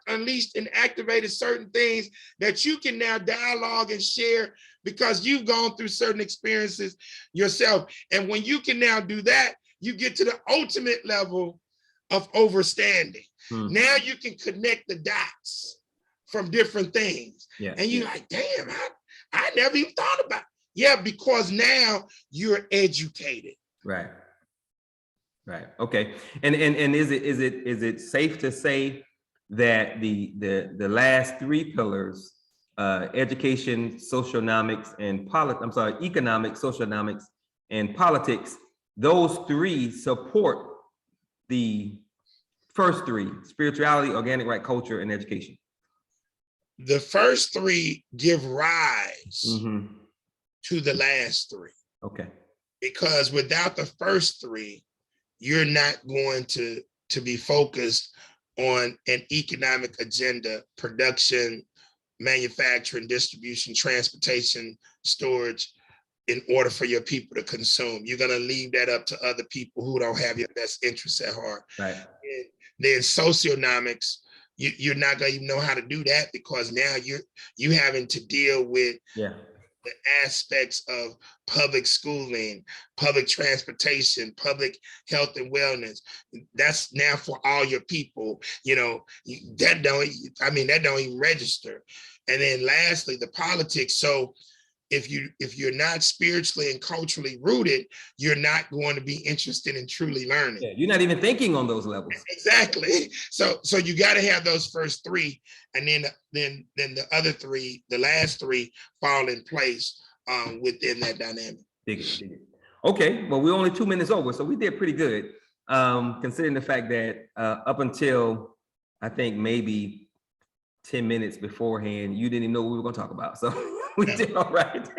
[SPEAKER 5] unleashed and activated certain things that you can now dialogue and share because you've gone through certain experiences yourself. And when you can now do that, you get to the ultimate level of overstanding. Now you can connect the dots from different things. And you're like, damn, I never even thought about it. Yeah, because now you're educated.
[SPEAKER 1] Right. Okay. And is it safe to say that the last three pillars, education, socioeconomics, and economics, socioeconomics, and politics, those three support the first three: spirituality, organic right culture, and education?
[SPEAKER 5] The first three give rise to the last three.
[SPEAKER 1] Okay.
[SPEAKER 5] Because without the first three, you're not going to be focused on an economic agenda: production, manufacturing, distribution, transportation, storage, in order for your people to consume. You're going to leave that up to other people who don't have your best interests at heart.
[SPEAKER 1] Right.
[SPEAKER 5] And then socioeconomics, you're not going to even know how to do that, because now you're having to deal with the aspects of public schooling, public transportation, public health and wellness. That's now for all your people. That don't even register. And then lastly, the politics. So if you're not spiritually and culturally rooted, you're not going to be interested in truly learning.
[SPEAKER 1] Yeah, you're not even thinking on those levels.
[SPEAKER 5] Exactly. So you got to have those first three, and then the other three, the last three, fall in place within that dynamic.
[SPEAKER 1] Dig it. Okay, well, we're only 2 minutes over, so we did pretty good, considering the fact that up until I think maybe 10 minutes beforehand, you didn't even know what we were going to talk about. So we did all right.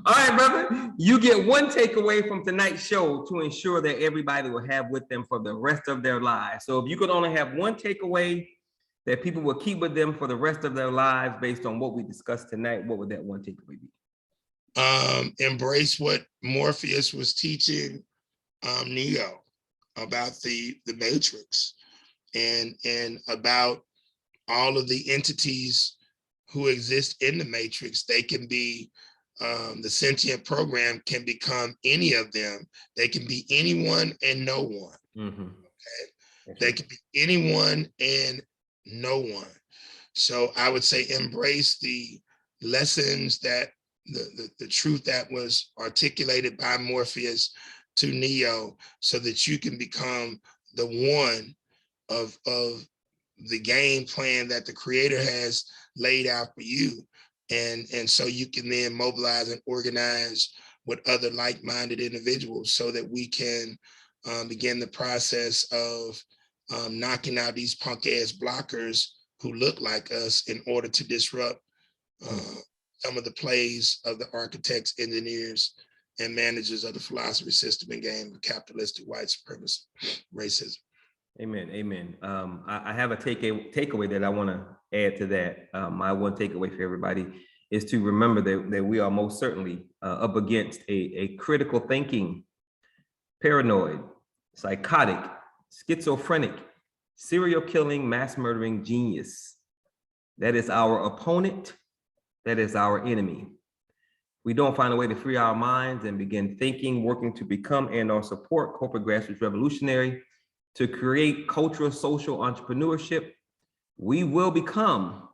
[SPEAKER 1] All right, brother, you get one takeaway from tonight's show to ensure that everybody will have with them for the rest of their lives. So if you could only have one takeaway that people will keep with them for the rest of their lives based on what we discussed tonight, what would that one takeaway be?
[SPEAKER 5] Embrace what Morpheus was teaching Neo about the matrix and about all of the entities who exist in the matrix. They can be the sentient program can become any of them. They can be anyone and no one. Okay, they can be anyone and no one. So I would say embrace the lessons that the truth that was articulated by Morpheus to Neo, so that you can become the one of the game plan that the creator has laid out for you. And so you can then mobilize and organize with other like-minded individuals so that we can begin the process of knocking out these punk ass blockers who look like us in order to disrupt some of the plays of the architects, engineers, and managers of the philosophy system and game of capitalistic white supremacy, racism.
[SPEAKER 1] Amen. I have a takeaway that I want to add to that. My one takeaway for everybody is to remember that we are most certainly up against a critical thinking, paranoid, psychotic, schizophrenic, serial killing, mass murdering genius. That is our opponent. That is our enemy. We don't find a way to free our minds and begin thinking, working to become and or support corporate grassroots revolutionary, to create cultural, social entrepreneurship, we will become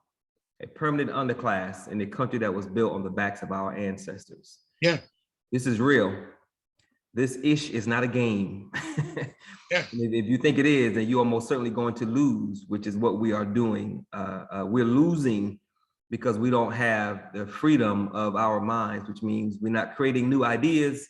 [SPEAKER 1] a permanent underclass in a country that was built on the backs of our ancestors.
[SPEAKER 5] Yeah.
[SPEAKER 1] This is real. This ish is not a game.
[SPEAKER 5] Yeah.
[SPEAKER 1] If you think it is, then you are most certainly going to lose, which is what we are doing. We're losing because we don't have the freedom of our minds, which means we're not creating new ideas.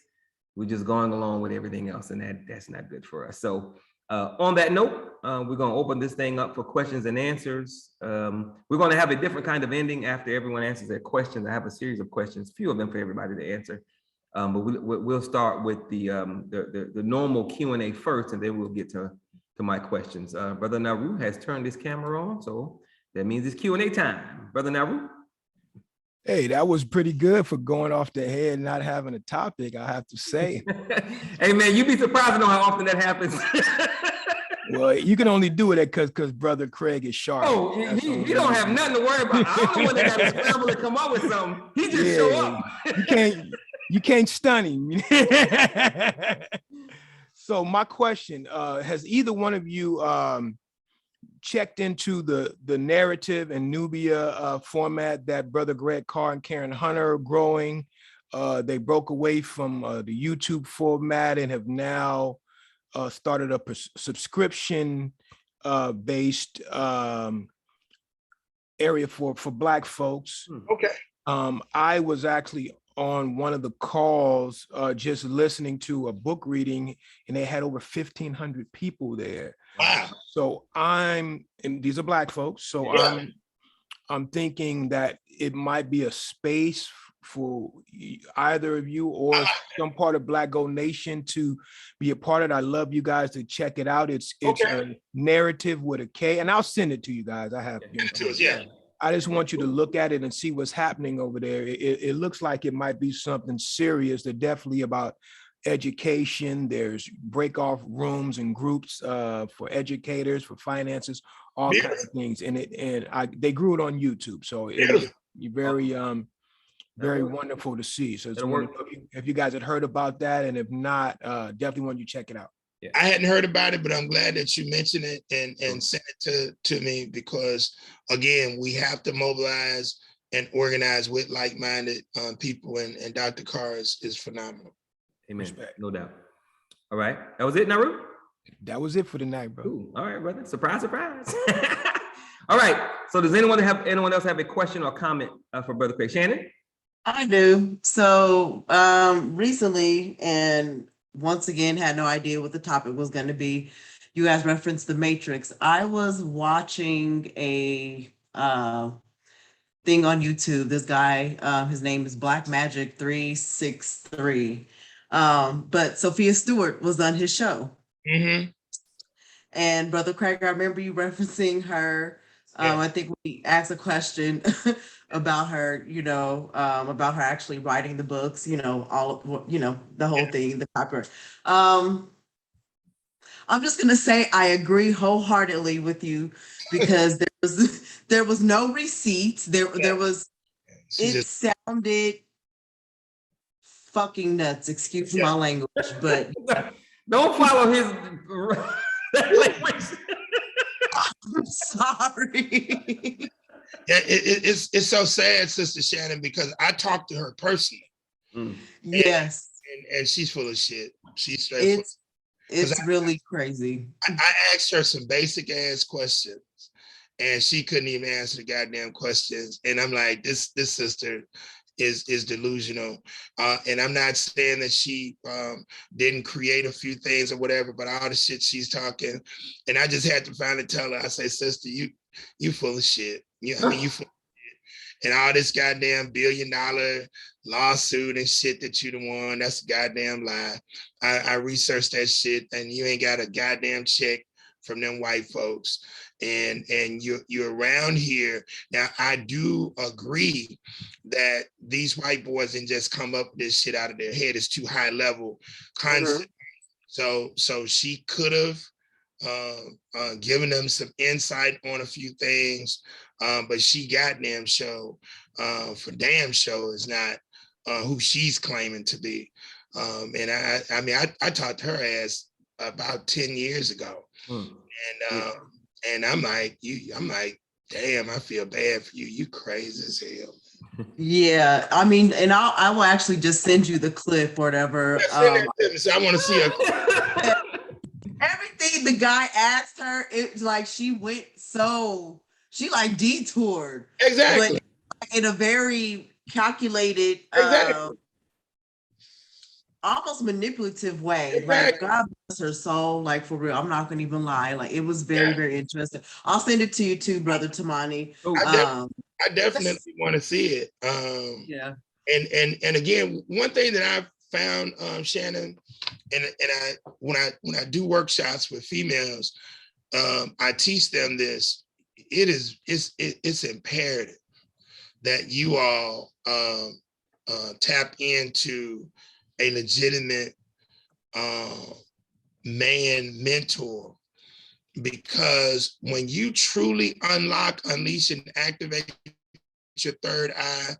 [SPEAKER 1] We're just going along with everything else, and that's not good for us. So on that note, we're going to open this thing up for questions and answers. We're going to have a different kind of ending after everyone answers their questions. I have a series of questions, few of them for everybody to answer. But we'll start with the normal Q&A first, and then we'll get to my questions. Brother Naru has turned his camera on, so that means it's Q&A time. Brother Naru.
[SPEAKER 7] Hey, that was pretty good for going off the head and not having a topic, I have to say.
[SPEAKER 1] Hey, man, you'd be surprised to know how often that happens.
[SPEAKER 7] Well, you can only do it because Brother Craig is sharp.
[SPEAKER 1] Oh, he don't have nothing to worry about. I'm the one that got to scramble to come up with something. He just show up.
[SPEAKER 7] You can't stun him. So my question, has either one of you checked into the narrative and Nubia format that Brother Greg Carr and Karen Hunter are growing? They broke away from the YouTube format and have now started a subscription based area for Black folks.
[SPEAKER 5] Okay.
[SPEAKER 7] I was actually on one of the calls just listening to a book reading, and they had over 1,500 people there.
[SPEAKER 5] Wow.
[SPEAKER 7] So and these are Black folks, so yeah. I'm thinking that it might be a space for either of you or some part of Black Gold Nation to be a part of it. I love you guys to check it out. It's a narrative with a K, and I'll send it to you guys. I have I just want you to look at it and see what's happening over there. It looks like it might be something serious. They're definitely about education. There's break-off rooms and groups for educators, for finances, all kinds of things. And they grew it on YouTube, so it's very wonderful to see. So if you guys had heard about that, and if not, definitely want you to check it out.
[SPEAKER 5] Yeah. I hadn't heard about it, but I'm glad that you mentioned it and sent it to me, because again, we have to mobilize and organize with like-minded people, and Dr. Carr is phenomenal.
[SPEAKER 1] Amen.
[SPEAKER 7] Respect.
[SPEAKER 1] No doubt. All right. That was it, Naru?
[SPEAKER 7] That was it for the night, bro.
[SPEAKER 1] Ooh, all right, brother. Surprise, surprise. All right. So does anyone else have a question or comment for Brother Craig? Shannon?
[SPEAKER 8] I do. So recently, and once again, had no idea what the topic was going to be. You guys referenced The Matrix. I was watching a thing on YouTube. This guy, his name is Black Magic 363. But Sophia Stewart was on his show.
[SPEAKER 5] Mm-hmm.
[SPEAKER 8] And Brother Craig, I remember you referencing her.
[SPEAKER 5] Yeah.
[SPEAKER 8] I think we asked a question about her, about her actually writing the books, the whole thing, the paper. I'm just gonna say I agree wholeheartedly with you, because there was no receipts. There was. It sounded fucking nuts. Excuse my language, but
[SPEAKER 1] don't follow his language.
[SPEAKER 8] I'm sorry.
[SPEAKER 5] Yeah, it's so sad, Sister Shannon, because I talked to her personally.
[SPEAKER 8] Yes.
[SPEAKER 5] And she's full of shit. She's straight.
[SPEAKER 8] It's really crazy.
[SPEAKER 5] I asked her some basic ass questions, and she couldn't even answer the goddamn questions. And I'm like, this sister is delusional. And I'm not saying that she didn't create a few things or whatever, but all the shit she's talking. And I just had to finally tell her, I say, sister, you full of shit. You full of shit. And all this goddamn $1 billion lawsuit and shit that you the one, that's a goddamn lie. I researched that shit, and you ain't got a goddamn check from them white folks. And you're around here. Now, I do agree that these white boys didn't just come up with this shit out of their head. It's too high level concept. So she could have given them some insight on a few things, but she goddamn show for damn show is not who she's claiming to be. And I talked to her ass about 10 years ago. And I'm like, damn, I feel bad for you. You crazy as hell.
[SPEAKER 8] Yeah, I mean, and I will actually just send you the clip or whatever.
[SPEAKER 5] Send that to me, so I want to see her.
[SPEAKER 8] Everything the guy asked her, it's like she like detoured.
[SPEAKER 5] Exactly.
[SPEAKER 8] But in a very calculated, almost manipulative way.
[SPEAKER 5] Exactly.
[SPEAKER 8] Like, God bless her soul, like, for real. I'm not gonna even lie. Like, it was very, very interesting. I'll send it to you too, Brother Tamani.
[SPEAKER 5] I definitely want to see it.
[SPEAKER 8] Yeah.
[SPEAKER 5] And again, one thing that I've found, Shannon, and when I do workshops with females, I teach them this. It's imperative that you all tap into a legitimate man mentor, because when you truly unleash, and activate your third eye,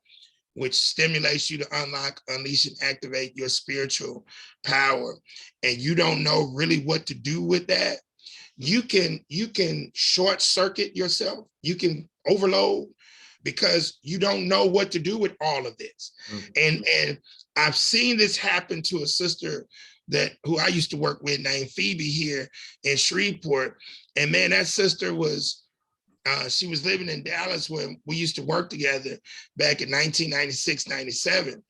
[SPEAKER 5] which stimulates you to unleash, and activate your spiritual power, and you don't know really what to do with that, you can short circuit yourself. You can overload, because you don't know what to do with all of this. And I've seen this happen to a sister who I used to work with named Phoebe here in Shreveport. And man, that sister was, she was living in Dallas when we used to work together back in 1996, 97.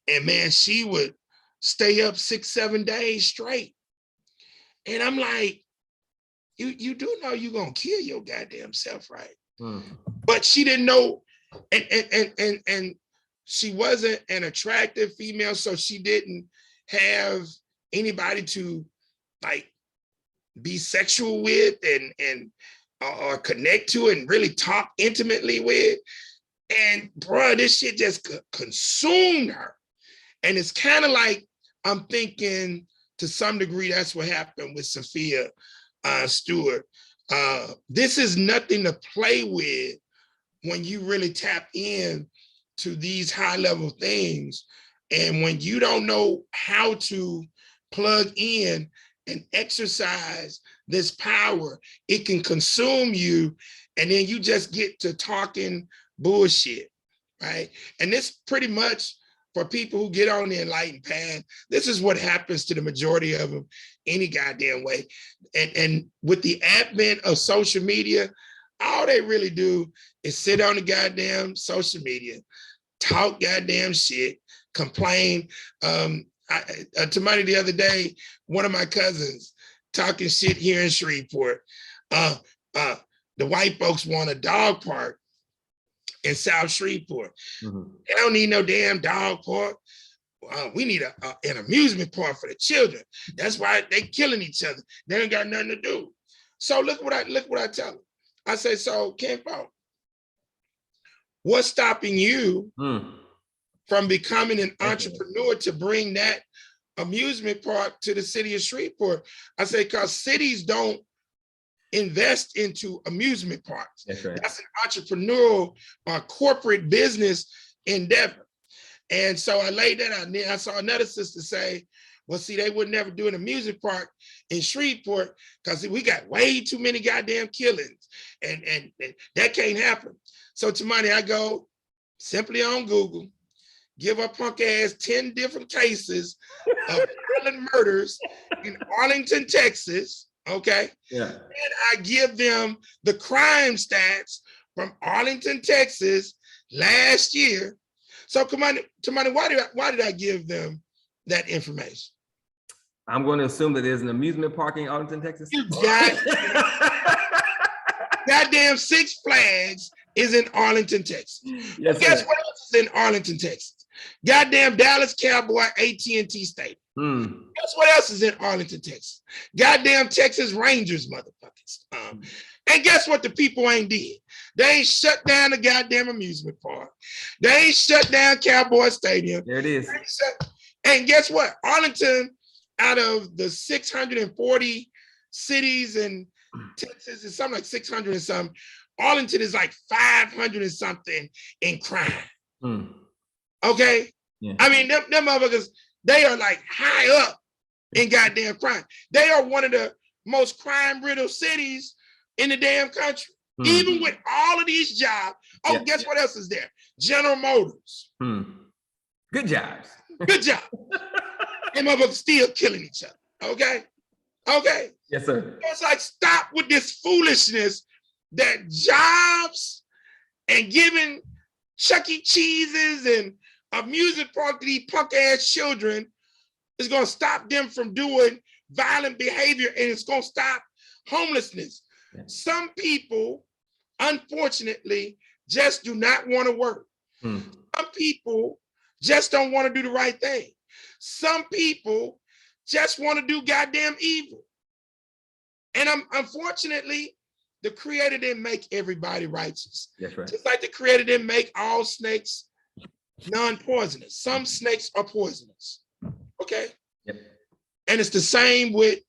[SPEAKER 5] And man, she would stay up 6-7 days straight. And I'm like, you do know you're gonna kill your goddamn self, right? But she didn't know, and she wasn't an attractive female, so she didn't have anybody to like be sexual with and or connect to and really talk intimately with. And bro, this shit just consumed her. And it's kind of like, I'm thinking to some degree that's what happened with Sophia Stewart. This is nothing to play with when you really tap in to these high level things. And when you don't know how to plug in and exercise this power, it can consume you. And then you just get to talking bullshit. right? And this pretty much, for people who get on the enlightened path, this is what happens to the majority of them any goddamn way. And with the advent of social media, all they really do is sit on the goddamn social media, talk goddamn shit, complain. To money the other day, one of my cousins talking shit here in Shreveport. The white folks want a dog park in South Shreveport. They don't need no damn dog park. We need an amusement park for the children. That's why they killing each other. They ain't got nothing to do. So look what I tell them. I say, so Kenpo, what's stopping you from becoming an entrepreneur to bring that amusement park to the city of Shreveport? I say, because cities don't invest into amusement parks.
[SPEAKER 1] That's right.
[SPEAKER 5] That's an entrepreneurial corporate business endeavor. And so I laid that out. And then I saw another sister say, well, see, they would never do an amusement park in Shreveport because we got way too many goddamn killings. And that can't happen. So to money, I go simply on Google, give a punk ass 10 different cases of violent murders in Arlington, Texas. Okay.
[SPEAKER 1] Yeah.
[SPEAKER 5] And I give them the crime stats from Arlington, Texas last year. So Tamani, why did I give them that information?
[SPEAKER 1] I'm going to assume that there's an amusement park in Arlington, Texas.
[SPEAKER 5] You got goddamn Six Flags is in Arlington, Texas.
[SPEAKER 1] Yes,
[SPEAKER 5] Guess
[SPEAKER 1] sir.
[SPEAKER 5] what else is in Arlington, Texas? Goddamn Dallas Cowboy AT&T Stadium. Guess what else is in Arlington, Texas? Goddamn Texas Rangers, motherfuckers. And guess what the people ain't did? They ain't shut down the goddamn amusement park. They ain't shut down Cowboy Stadium.
[SPEAKER 1] There it is.
[SPEAKER 5] And guess what? Arlington, out of the 640 cities in Texas, is something like 600 and something. Arlington is like 500 and something in crime. Okay?
[SPEAKER 1] Yeah.
[SPEAKER 5] I mean, them motherfuckers, they are like high up in goddamn crime. They are one of the most crime-riddled cities in the damn country. Even with all of these jobs. Oh, yeah. Guess what else is there? General Motors.
[SPEAKER 1] Good jobs.
[SPEAKER 5] Good job. And motherfuckers still killing each other. Okay? Okay?
[SPEAKER 1] Yes, sir.
[SPEAKER 5] It's like, stop with this foolishness that jobs and giving Chuck E. Cheese's and amusement park to these punk ass children is going to stop them from doing violent behavior, and it's going to stop homelessness. Yeah. Some people, unfortunately, just do not want to work. Some people just don't want to do the right thing. Some people just want to do goddamn evil. And unfortunately, the Creator didn't make everybody righteous.
[SPEAKER 1] That's right.
[SPEAKER 5] Just like the Creator didn't make all snakes non-poisonous. Some snakes are poisonous. Okay?
[SPEAKER 1] Yep.
[SPEAKER 5] And it's the same with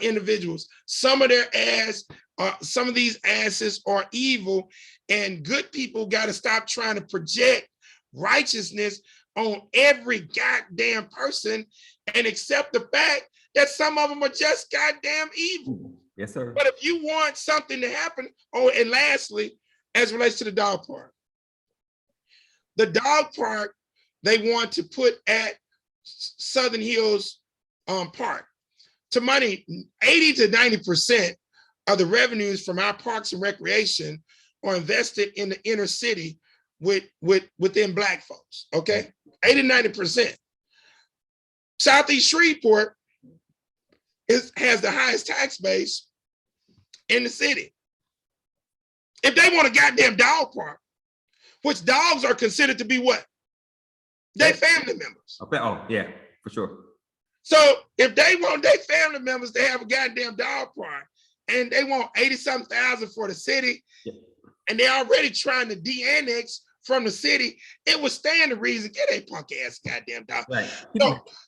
[SPEAKER 5] individuals. Some of these asses are evil, and good people got to stop trying to project righteousness on every goddamn person and accept the fact that some of them are just goddamn evil.
[SPEAKER 1] Yes, sir.
[SPEAKER 5] But if you want something to happen, and lastly, as it relates to the dog park, they want to put at Southern Hills Park. To money, 80 to 90% of the revenues from our parks and recreation are invested in the inner city within Black folks, okay? 80 to 90%. Southeast Shreveport has the highest tax base in the city. If they want a goddamn dog park, which dogs are considered to be what? They family members.
[SPEAKER 1] Oh, yeah, for sure.
[SPEAKER 5] So if they want their family members to have a goddamn dog park and they want 80-something thousand for the city, and they're already trying to de-annex from the city, it would stand the reason, get a punk ass goddamn dog.
[SPEAKER 1] Right.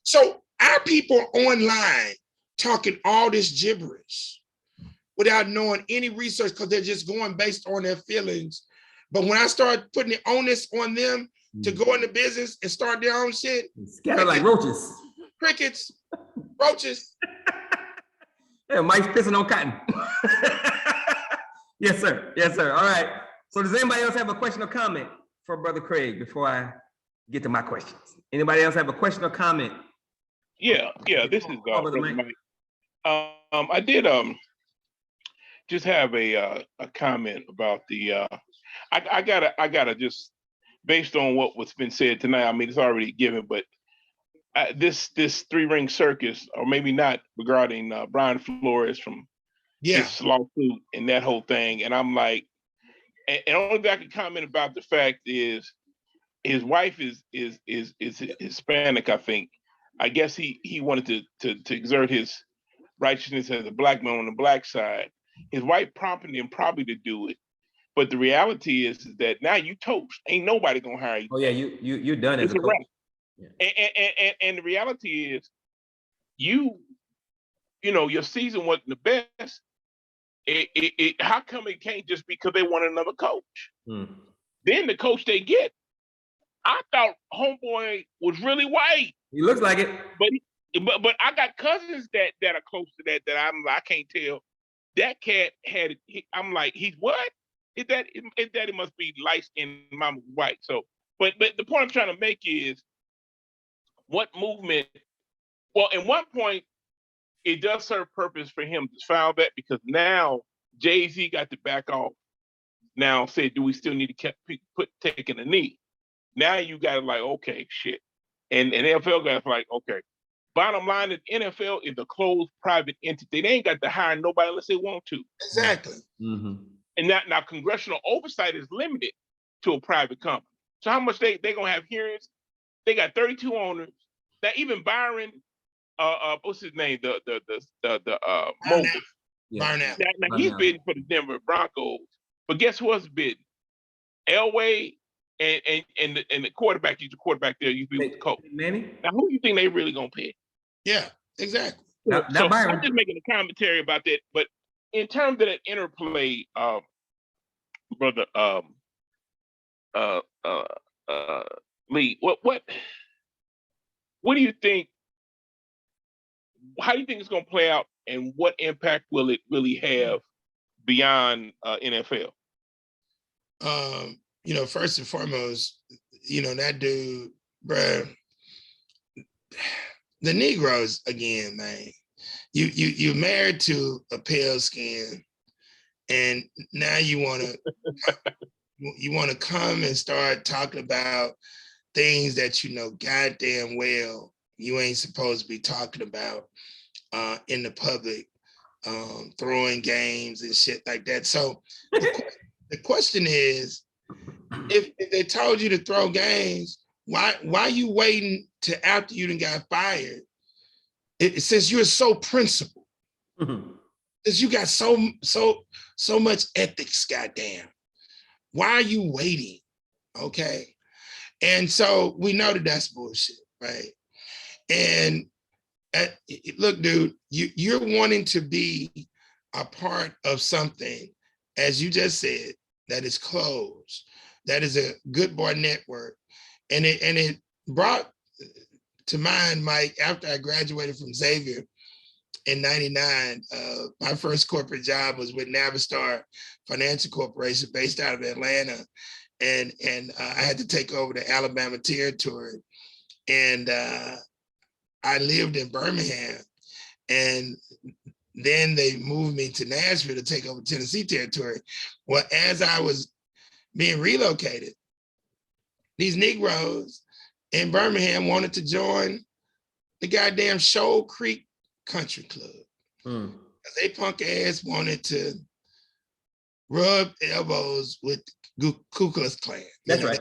[SPEAKER 5] So our people online talking all this gibberish without knowing any research because they're just going based on their feelings. But when I start putting the onus on them to go into business and start their own shit,
[SPEAKER 1] scatter like roaches.
[SPEAKER 5] Crickets, roaches.
[SPEAKER 1] Yeah, Mike's pissing on cotton. Yes, sir. Yes, sir. All right. So does anybody else have a question or comment? for Brother Craig before I get to my questions? Anybody else have a question or comment?
[SPEAKER 9] Yeah, this is
[SPEAKER 1] Brother
[SPEAKER 9] Brother
[SPEAKER 1] Mike.
[SPEAKER 9] Mike. I did just have a comment about the I gotta just, based on what's been said tonight. I mean, it's already given, but this three-ring circus, or maybe not, regarding Brian Flores from his lawsuit and that whole thing. And I'm like, and only thing I can comment about the fact is his wife is Hispanic, I think. I guess he wanted to exert his righteousness as a black man on the black side. His wife prompted him probably to do it. But the reality is that now you toast. Ain't nobody gonna hire you.
[SPEAKER 1] Oh yeah, you're done as
[SPEAKER 9] It's
[SPEAKER 1] a
[SPEAKER 9] a
[SPEAKER 1] coach.
[SPEAKER 9] wrap. Yeah. And the reality is, you know, your season wasn't the best. How come it can't just because they want another coach? Then the coach they get, I thought homeboy was really white.
[SPEAKER 1] He looks like it.
[SPEAKER 9] But I got cousins that are close to that I can't tell. That cat had I'm like, he's what? Is that it must be light skinned, mama white. So but the point I'm trying to make is, what movement, well, at one point it does serve purpose for him to file that, because now Jay-Z got to back off. Now say, do we still need to keep taking a knee? Now you got to like, okay, shit. And NFL guys like, okay. Bottom line is, NFL is a closed private entity. They ain't got to hire nobody unless they want to.
[SPEAKER 5] Exactly.
[SPEAKER 1] Mm-hmm.
[SPEAKER 9] And now congressional oversight is limited to a private company. So how much they gonna have hearings? They got 32 owners. Now even Byron, what's his name? The mogul.
[SPEAKER 5] Barnett.
[SPEAKER 9] Now he's bidding for the Denver Broncos. But guess who else bidding? Elway and the quarterback. He's the quarterback there. You be with the coach.
[SPEAKER 1] Manny?
[SPEAKER 9] Now who do you think they really gonna pick?
[SPEAKER 5] Yeah, exactly.
[SPEAKER 9] So I'm just making a commentary about that. But in terms of that interplay, brother Lee, what do you think? How do you think it's going to play out, and what impact will it really have beyond NFL?
[SPEAKER 5] You know, first and foremost, you know, that dude, bruh, the Negroes again, man. You're married to a pale skin, and now you want to come and start talking about things that you know goddamn well you ain't supposed to be talking about in the public, throwing games and shit like that. So the question is, if they told you to throw games, why you waiting till after you done got fired? Since you're so principled, since you got so much ethics, goddamn, why are you waiting? Okay, and so we know that that's bullshit, right? And look, dude, you're wanting to be a part of something, as you just said, that is closed, that is a good boy network, and it brought to mind, Mike, after I graduated from Xavier in '99, my first corporate job was with Navistar Financial Corporation based out of Atlanta. And I had to take over the Alabama territory. And I lived in Birmingham. And then they moved me to Nashville to take over Tennessee territory. Well, as I was being relocated, these Negroes in Birmingham wanted to join the goddamn Shoal Creek Country Club. They punk ass wanted to rub elbows with Ku Klux Klan.
[SPEAKER 1] That's right.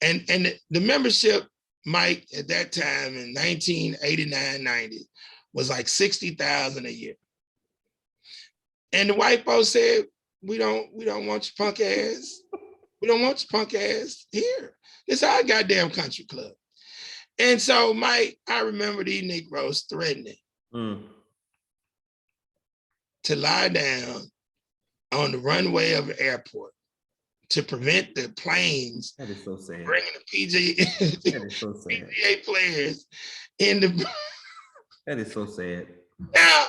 [SPEAKER 5] And the membership, Mike, at that time in 1989, 90, was like 60,000 a year. And the white folks said, we don't want your punk ass. We don't want your punk ass here. It's our goddamn country club. And so, Mike, I remember these Negroes threatening to lie down on the runway of the airport to prevent the planes
[SPEAKER 1] that is so sad.
[SPEAKER 5] Bringing the
[SPEAKER 1] that is so sad.
[SPEAKER 5] PGA players in the.
[SPEAKER 1] That is so sad.
[SPEAKER 5] Now,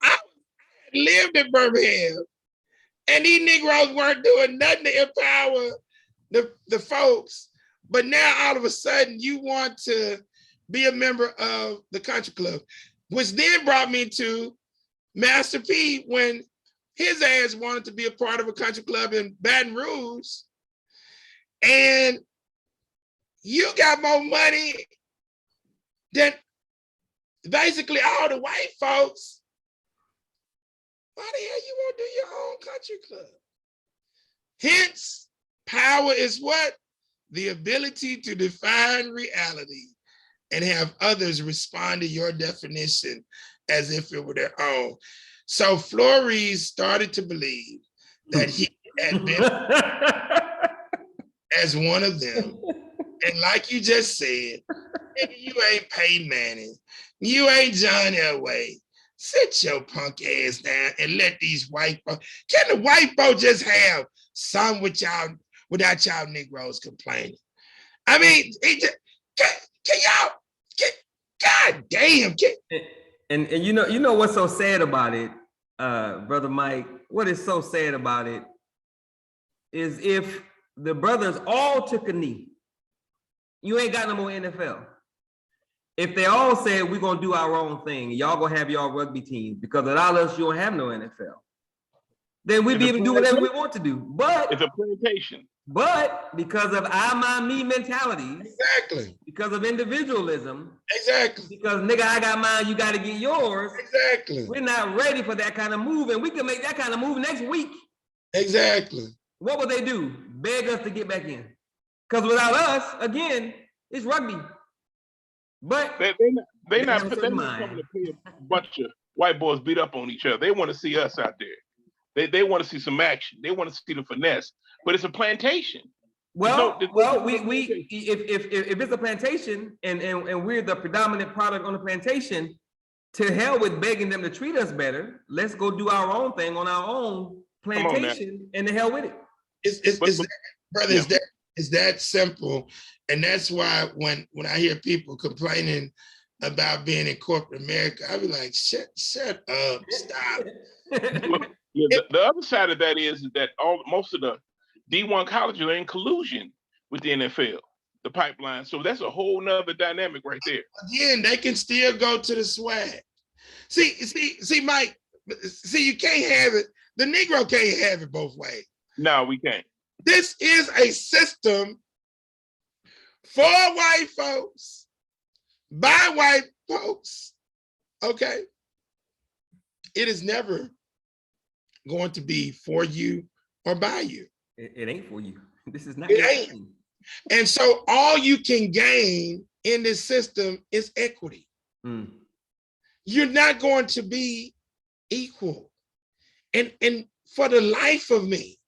[SPEAKER 5] I lived in Birmingham, and these Negroes weren't doing nothing to empower the folks, but now all of a sudden you want to be a member of the country club, which then brought me to Master P when his ass wanted to be a part of a country club in Baton Rouge, and you got more money than basically all the white folks. Why the hell you won't do your own country club? Hence, power is what? The ability to define reality and have others respond to your definition as if it were their own. So Flores started to believe that he had been as one of them. And like you just said, nigga, you ain't Peyton Manning. You ain't John Elway. Sit your punk ass down and let these white folks, can the white folks just have some with y'all without y'all Negroes complaining? I mean, can y'all, God damn.
[SPEAKER 1] And you know what's so sad about it, Brother Mike, what is so sad about it is if the brothers all took a knee, you ain't got no more NFL. If they all said we're gonna do our own thing, y'all gonna have y'all rugby teams, because without us, you don't have no NFL. Then we'd be able to do whatever we want to do. But
[SPEAKER 9] it's a plantation.
[SPEAKER 1] But because of I, my, me mentalities,
[SPEAKER 5] exactly.
[SPEAKER 1] Because of individualism,
[SPEAKER 5] exactly.
[SPEAKER 1] Because nigga, I got mine, you got to get yours.
[SPEAKER 5] Exactly.
[SPEAKER 1] We're not ready for that kind of move, and we can make that kind of move next week.
[SPEAKER 5] Exactly.
[SPEAKER 1] What would they do? Beg us to get back in? Because without us, again, it's rugby. But
[SPEAKER 9] they're not coming to play a bunch of white boys beat up on each other. They want to see us out there. They want to see some action. They want to see the finesse. But it's a plantation.
[SPEAKER 1] Well, we if it's a plantation and we're the predominant product on the plantation, to hell with begging them to treat us better. Let's go do our own thing on our own plantation, and the hell with it.
[SPEAKER 5] It's that simple. And that's why when I hear people complaining about being in corporate America, I be like, shut up, stop.
[SPEAKER 9] The other side of that is that most of the D1 colleges are in collusion with the NFL, the pipeline. So that's a whole nother dynamic right there.
[SPEAKER 5] Again, they can still go to the swag. See, Mike, you can't have it. The Negro can't have it both ways.
[SPEAKER 9] No, we can't.
[SPEAKER 5] This is a system for white folks, by white folks, okay? It is never going to be for you or by you.
[SPEAKER 1] It ain't for you. This is not.
[SPEAKER 5] It ain't. And so all you can gain in this system is equity.
[SPEAKER 1] Mm.
[SPEAKER 5] You're not going to be equal. And for the life of me,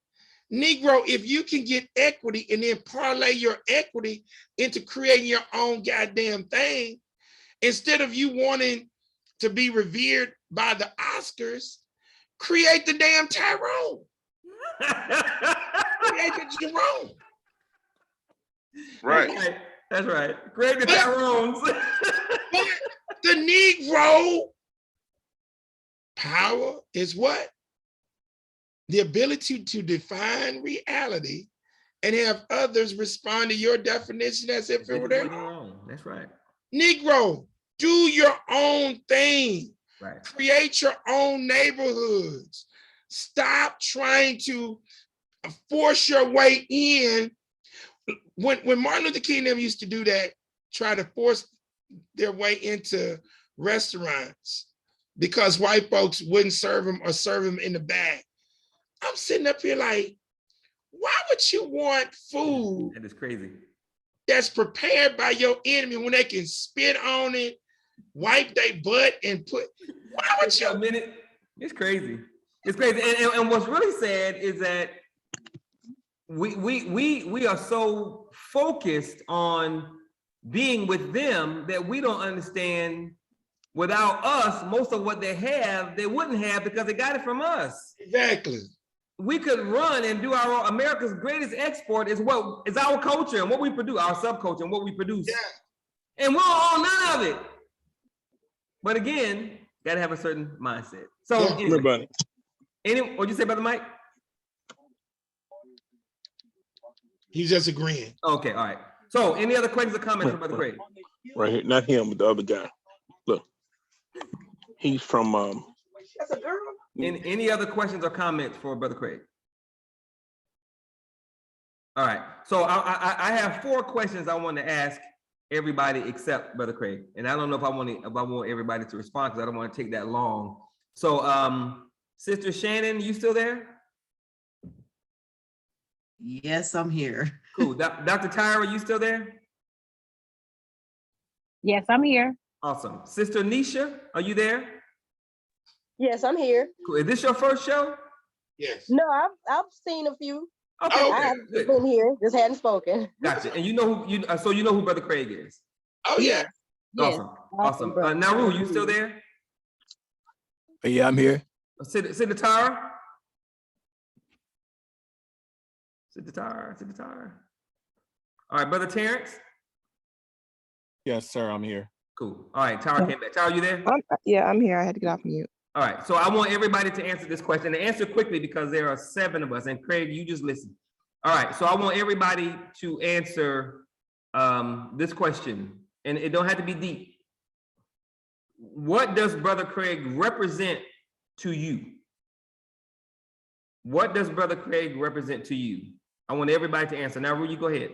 [SPEAKER 5] Negro, if you can get equity and then parlay your equity into creating your own goddamn thing, instead of you wanting to be revered by the Oscars, create the damn Tyrone. Create the Jerome.
[SPEAKER 9] Right.
[SPEAKER 1] That's right. Create the Tyrones.
[SPEAKER 5] But the Negro power is what? The ability to define reality and have others respond to your definition as if it were their own.
[SPEAKER 1] That's right.
[SPEAKER 5] Negro, do your own thing.
[SPEAKER 1] Right.
[SPEAKER 5] Create your own neighborhoods. Stop trying to force your way in. When Martin Luther King them used to do that, try to force their way into restaurants because white folks wouldn't serve them or serve them in the bag. I'm sitting up here like, why would you want food
[SPEAKER 1] that is crazy
[SPEAKER 5] that's prepared by your enemy when they can spit on it, wipe their butt, and put? Why would you?
[SPEAKER 1] A minute. It's crazy. It's crazy. And what's really sad is that we are so focused on being with them that we don't understand. Without us, most of what they have, they wouldn't have because they got it from us.
[SPEAKER 5] Exactly.
[SPEAKER 1] We could run and do our own. America's greatest export is what is our culture and what we produce, our subculture and what we produce. Yeah. And we don't own none of it. But again, gotta have a certain mindset. So
[SPEAKER 5] yeah.
[SPEAKER 1] What'd you say, Brother Mike?
[SPEAKER 5] He's just agreeing.
[SPEAKER 1] Okay, all right. So any other questions or comments for Brother Craig?
[SPEAKER 9] Right here, not him, but the other guy. Look, he's from.
[SPEAKER 1] Any other questions or comments for Brother Craig? All right. So I have 4 questions I want to ask everybody except Brother Craig, and I don't know if I want everybody to respond because I don't want to take that long. So, Sister Shannon, you still there?
[SPEAKER 8] Yes, I'm here.
[SPEAKER 1] Cool. Dr. Tyra, you still there?
[SPEAKER 10] Yes, I'm here.
[SPEAKER 1] Awesome. Sister Nisha, are you there?
[SPEAKER 11] Yes, I'm here.
[SPEAKER 1] Cool. Is this your first show?
[SPEAKER 5] Yes.
[SPEAKER 11] No, I've seen a few.
[SPEAKER 1] Okay.
[SPEAKER 11] I haven't been here, just hadn't spoken.
[SPEAKER 1] Gotcha. And you know who so you know who Brother Craig is?
[SPEAKER 5] Oh yeah.
[SPEAKER 11] Yes.
[SPEAKER 1] Awesome. Naru, you still there?
[SPEAKER 7] Yeah, I'm here.
[SPEAKER 1] Sister Tyra? Sister Tyra. All right, Brother Terrence?
[SPEAKER 12] Yes, sir, I'm here.
[SPEAKER 1] Cool. All right, Tyra came back. Tyra, you there?
[SPEAKER 13] Yeah, I'm here. I had to get off mute.
[SPEAKER 1] All right, so I want everybody to answer this question and answer quickly because there are 7 of us. And Craig, you just listen. All right, so I want everybody to answer this question, and it don't have to be deep. What does Brother Craig represent to you? What does Brother Craig represent to you? I want everybody to answer. Now, Ru, you go ahead.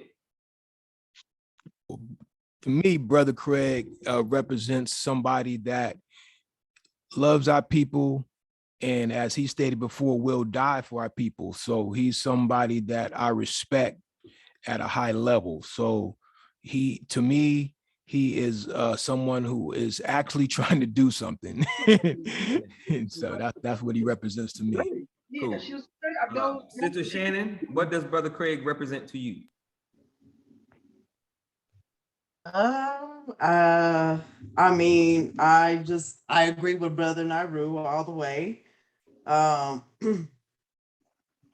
[SPEAKER 7] For me, Brother Craig represents somebody that loves our people, and as he stated before, will die for our people. So he's somebody that I respect at a high level. So to me, he is someone who is actually trying to do something. And so that's what he represents to me.
[SPEAKER 1] Cool. Sister Shannon, what does Brother Craig represent to you?
[SPEAKER 8] I mean, I agree with Brother Naru all the way.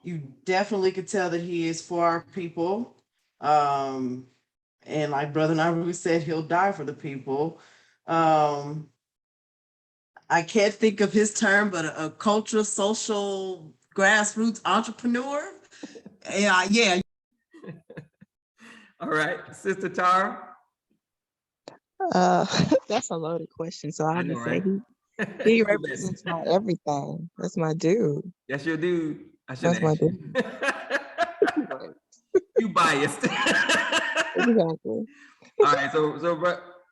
[SPEAKER 8] You definitely could tell that he is for our people. And like Brother Naru said, he'll die for the people. I can't think of his term, but a cultural, social, grassroots entrepreneur. Yeah.
[SPEAKER 1] All right, Sister Tara.
[SPEAKER 13] That's a loaded question. So I'll just say
[SPEAKER 1] right?
[SPEAKER 13] he represents my everything. That's my dude.
[SPEAKER 1] That's your dude.
[SPEAKER 13] That's my dude.
[SPEAKER 1] You biased.
[SPEAKER 13] Exactly.
[SPEAKER 1] All right, so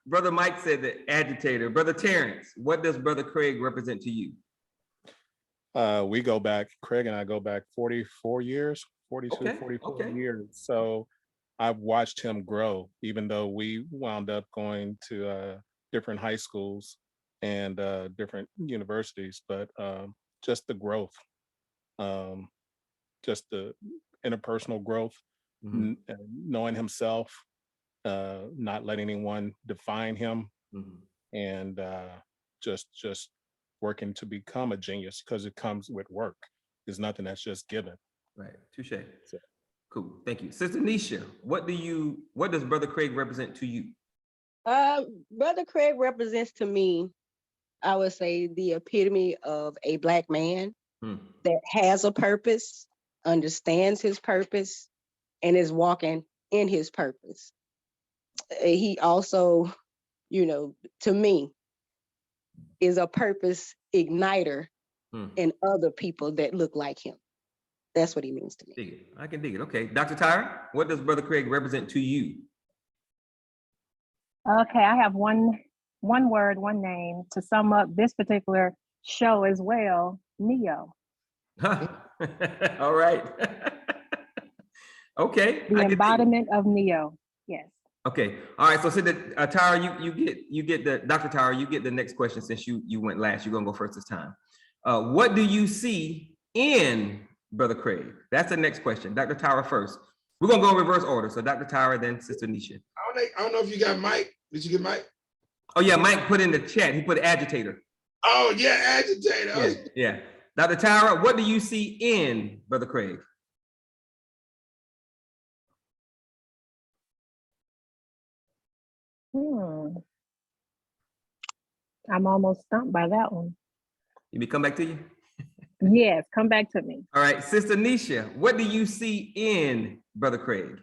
[SPEAKER 1] Brother Mike said the agitator. Brother Terrence, what does Brother Craig represent to you?
[SPEAKER 12] We go back, Craig and I go back 44 years, 42, 44 years. So I've watched him grow, even though we wound up going to different high schools and different universities, but just the growth, just the interpersonal growth, knowing himself, not letting anyone define him, and just working to become a genius, because it comes with work. There's nothing that's just given.
[SPEAKER 1] Right, touche. Cool, thank you. Sister Nisha, what does Brother Craig represent to you?
[SPEAKER 11] Brother Craig represents to me, I would say, the epitome of a Black man that has a purpose, understands his purpose, and is walking in his purpose. He also, to me, is a purpose igniter in other people that look like him. That's what he means to me.
[SPEAKER 1] Dig it. I can dig it. Okay, Dr. Tyra, what does Brother Craig represent to you?
[SPEAKER 10] Okay, I have one word, one name to sum up this particular show as well. Neo.
[SPEAKER 1] All right. Okay.
[SPEAKER 10] The embodiment of Neo. Yes.
[SPEAKER 1] Okay. All right. So, Tyra, you get the Dr. Tyra, you get the next question since you went last. You're gonna go first this time. What do you see in Brother Craig? That's the next question. Dr. Tyra first. We're gonna go in reverse order. So Dr. Tyra, then Sister Nisha.
[SPEAKER 5] I don't know if you got Mike. Did you get Mike?
[SPEAKER 1] Oh yeah, Mike put in the chat. He put agitator.
[SPEAKER 5] Oh yeah, agitator.
[SPEAKER 1] Yeah. Dr. Tyra, what do you see in Brother Craig?
[SPEAKER 10] I'm almost stumped by that one.
[SPEAKER 1] Let me come back to you.
[SPEAKER 10] Yes, come back to me.
[SPEAKER 1] All right, Sister Nisha, what do you see in Brother Craig?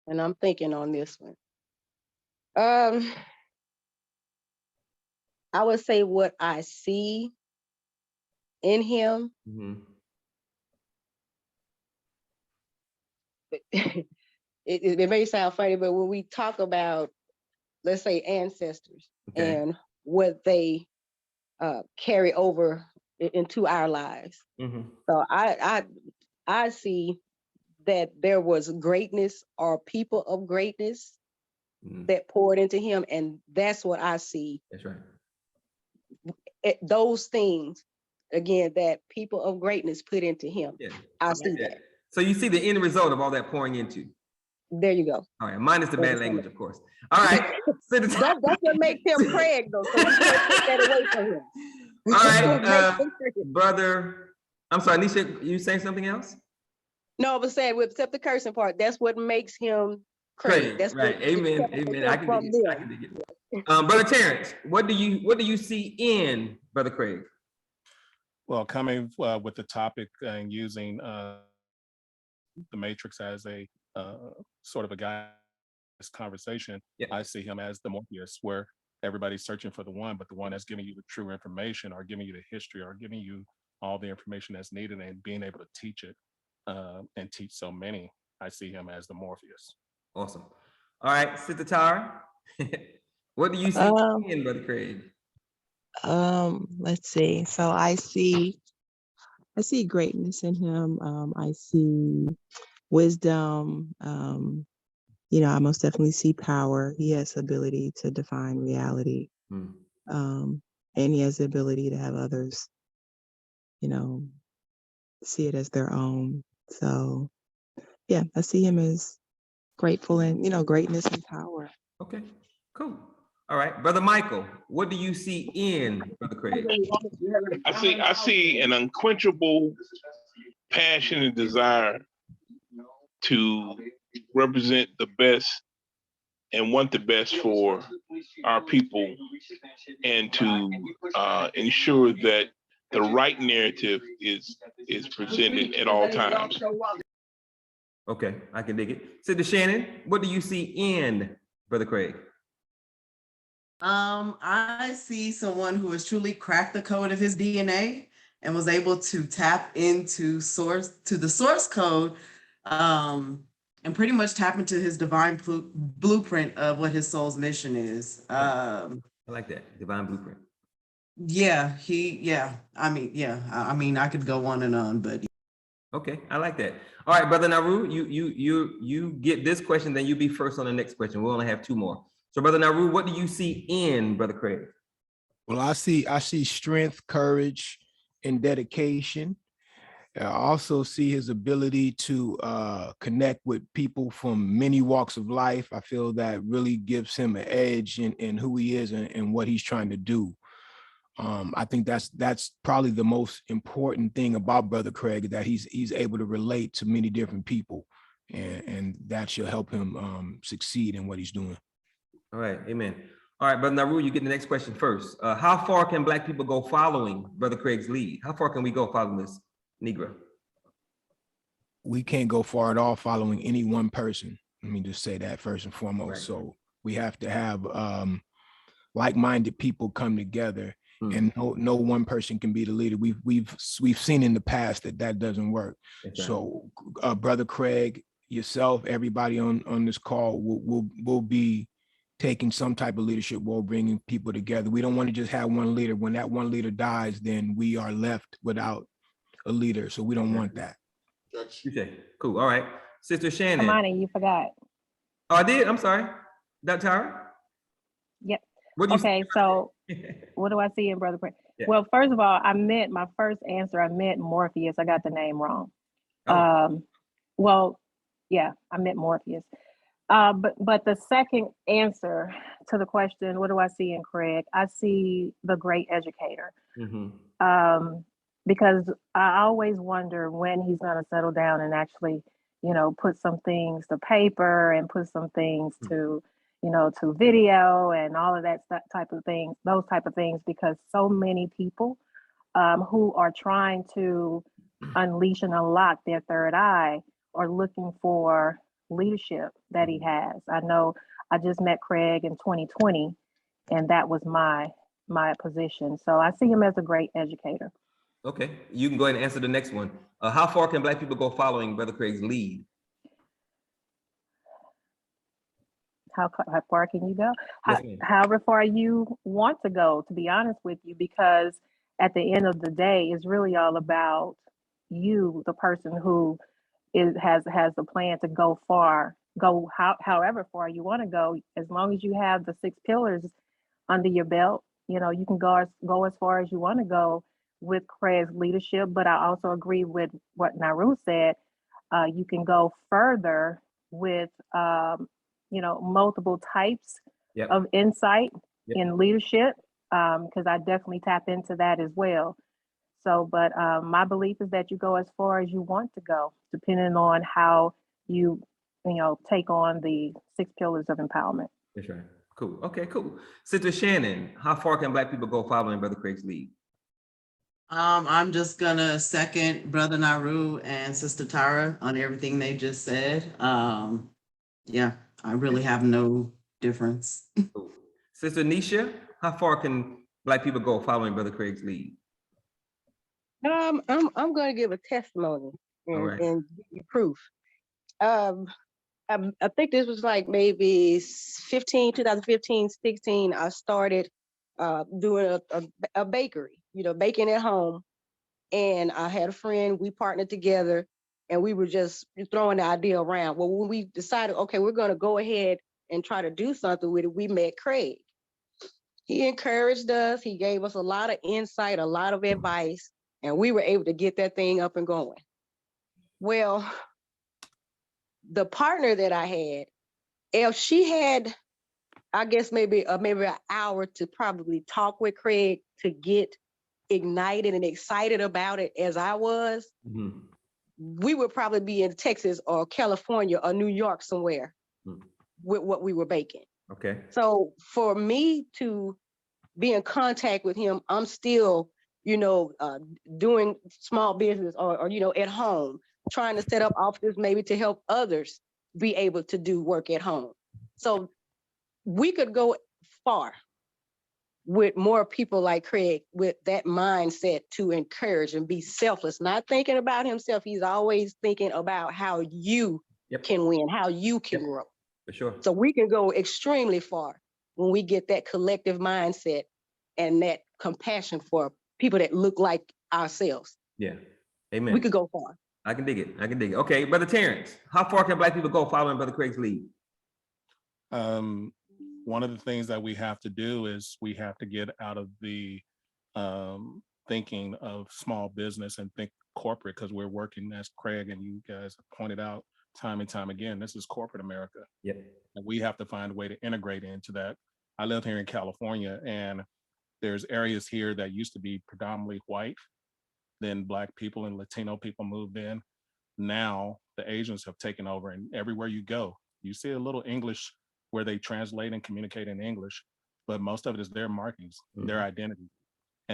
[SPEAKER 11] and I'm thinking on this one. I would say what I see in him. It may sound funny, but when we talk about, let's say, ancestors and what they carry over into our lives. So I see that there was greatness or people of greatness that poured into him, and that's what I see.
[SPEAKER 1] That's right.
[SPEAKER 11] Those things, again, that people of greatness put into him.
[SPEAKER 1] Yeah,
[SPEAKER 11] I see that.
[SPEAKER 1] So you see the end result of all that pouring into.
[SPEAKER 11] There you go.
[SPEAKER 1] All right, minus the bad language, of course. All right.
[SPEAKER 11] That's what makes him Craig, though. So we can't take that away from him.
[SPEAKER 1] All right, brother. I'm sorry, Nisha, you saying something else?
[SPEAKER 11] No, but saying except the cursing part, that's what makes him Craig. That's
[SPEAKER 1] right. Amen. Amen. I can dig it. I can dig it. Brother Terrence, what do you see in Brother Craig?
[SPEAKER 12] Well, coming with the topic and using the Matrix as a sort of a guide this conversation, I see him as the Morpheus, where everybody's searching for the one, but the one that's giving you the true information or giving you the history or giving you all the information that's needed and being able to teach it and teach so many. I see him as the Morpheus.
[SPEAKER 1] Awesome. All right, Sister Tara, what do you see in Brother Craig?
[SPEAKER 13] Let's see. So I see greatness in him. I see wisdom. I most definitely see power. He has the ability to define reality. And he has the ability to have others, see it as their own. So yeah, I see him as grateful and, greatness and power.
[SPEAKER 1] Okay, cool. All right, Brother Michael, what do you see in Brother Craig?
[SPEAKER 9] I see an unquenchable passion and desire to represent the best and want the best for our people, and to ensure that the right narrative is presented at all times.
[SPEAKER 1] Okay, I can dig it. Sister Shannon, what do you see in Brother Craig?
[SPEAKER 8] I see someone who has truly cracked the code of his DNA and was able to tap into the source code, and pretty much tap into his divine blueprint of what his soul's mission is.
[SPEAKER 1] I like that, divine blueprint.
[SPEAKER 8] I mean, I could go on and on, but.
[SPEAKER 1] Okay, I like that. All right, Brother Naru, you get this question, then you be first on the next question. We'll only have two more. So, Brother Naru, what do you see in Brother Craig?
[SPEAKER 7] Well, I see strength, courage, and dedication. I also see his ability to connect with people from many walks of life. I feel that really gives him an edge in who he is and what he's trying to do. I think that's probably the most important thing about Brother Craig, that he's able to relate to many different people, and that should help him succeed in what he's doing.
[SPEAKER 1] All right, amen. All right, Brother Naru, you get the next question first. How far can Black people go following Brother Craig's lead? How far can we go following this Negro?
[SPEAKER 7] We can't go far at all following any one person. Let me just say that first and foremost.
[SPEAKER 1] Right.
[SPEAKER 7] So we have to have like-minded people come together, and no one person can be the leader. We've seen in the past that doesn't work. Exactly. So Brother Craig, yourself, everybody on this call will be taking some type of leadership role, bringing people together. We don't want to just have one leader. When that one leader dies, then we are left without a leader. So we don't want that.
[SPEAKER 1] Okay, cool. All right. Sister Shannon.
[SPEAKER 10] Amani, you forgot.
[SPEAKER 1] Oh, I did? I'm sorry. Dr. Tara?
[SPEAKER 10] Yep.
[SPEAKER 1] What do you
[SPEAKER 10] okay, so what do I see in Brother Craig? Yeah. Well, first of all, I meant Morpheus. I got the name wrong. Oh. I meant Morpheus. But the second answer to the question, what do I see in Craig? I see the great educator. Because I always wonder when he's going to settle down and actually, put some things to paper and put some things to, to video and all of that type of things, those type of things, because so many people who are trying to unleash and unlock their third eye are looking for leadership that he has. I know I just met Craig in 2020, and that was my position. So I see him as a great educator.
[SPEAKER 1] Okay, you can go ahead and answer the next one. How far can Black people go following Brother Craig's lead?
[SPEAKER 10] How far can you go?
[SPEAKER 1] Yes,
[SPEAKER 10] However far you want to go, to be honest with you, because at the end of the day, it's really all about you, the person who has the plan to go far, however far you want to go. As long as you have the 6 pillars under your belt, you know, you can go as far as you want to go with Craig's leadership. But I also agree with what Naru said. You can go further with you know, multiple types of insight in leadership, because I definitely tap into that as well. So, but my belief is that you go as far as you want to go, depending on how you know, take on the 6 pillars of empowerment.
[SPEAKER 1] That's right. Cool. Okay, cool. Sister Shannon, how far can Black people go following Brother Craig's lead?
[SPEAKER 8] I'm just gonna second Brother Naru and Sister Tara on everything they just said. Yeah, I really have no difference.
[SPEAKER 1] Cool. Sister Nisha, how far can Black people go following Brother Craig's lead?
[SPEAKER 11] I'm going to give a testimony and give you proof. I think this was like maybe 2015, 16. I started doing a bakery, you know, baking at home. And I had a friend, we partnered together, and we were just throwing the idea around. Well, when we decided, okay, we're going to go ahead and try to do something with it, we met Craig. He encouraged us. He gave us a lot of insight, a lot of advice, and we were able to get that thing up and going. Well, the partner that I had, if she had, I guess maybe an hour to probably talk with Craig to get ignited and excited about it as I was, we would probably be in Texas or California or New York somewhere with what we were baking.
[SPEAKER 1] Okay.
[SPEAKER 11] So for me to be in contact with him, I'm still, you know, doing small business or, you know, at home, trying to set up offices maybe to help others be able to do work at home. So we could go far with more people like Craig with that mindset to encourage and be selfless, not thinking about himself. He's always thinking about how you can win, how you can grow.
[SPEAKER 1] For sure.
[SPEAKER 11] So we can go extremely far when we get that collective mindset and that compassion for people that look like ourselves.
[SPEAKER 1] Yeah. Amen.
[SPEAKER 11] We could go far.
[SPEAKER 1] I can dig it. I can dig it. Okay, Brother Terrence, how far can Black people go following Brother Craig's lead?
[SPEAKER 12] One of the things that we have to do is we have to get out of the thinking of small business and think corporate, because we're working, as Craig and you guys have pointed out time and time again, this is corporate America.
[SPEAKER 1] Yep.
[SPEAKER 12] And we have to find a way to integrate into that. I live here in California, and there's areas here that used to be predominantly white. Then Black people and Latino people moved in. Now the Asians have taken over, and everywhere you go, you see a little English where they translate and communicate in English, but most of it is their markings, their identity.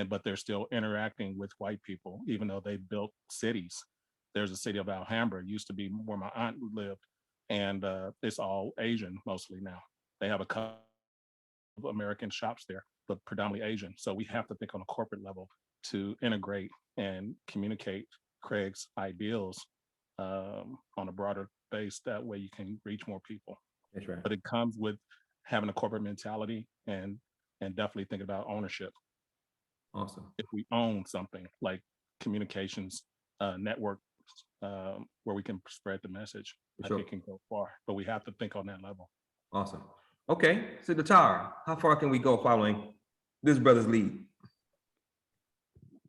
[SPEAKER 12] But they're still interacting with white people, even though they built cities. There's a city of Alhambra, used to be where my aunt lived, and it's all Asian mostly now. They have a couple of American shops there, but predominantly Asian. So we have to think on a corporate level to integrate and communicate Craig's ideals on a broader base. That way you can reach more people.
[SPEAKER 1] That's right.
[SPEAKER 12] But it comes with having a corporate mentality and definitely thinking about ownership.
[SPEAKER 1] Awesome.
[SPEAKER 12] If we own something like communications network where we can spread the message, I think it can go far. But we have to think on that level.
[SPEAKER 1] Awesome. Okay, so the Tara, how far can we go following this brother's lead?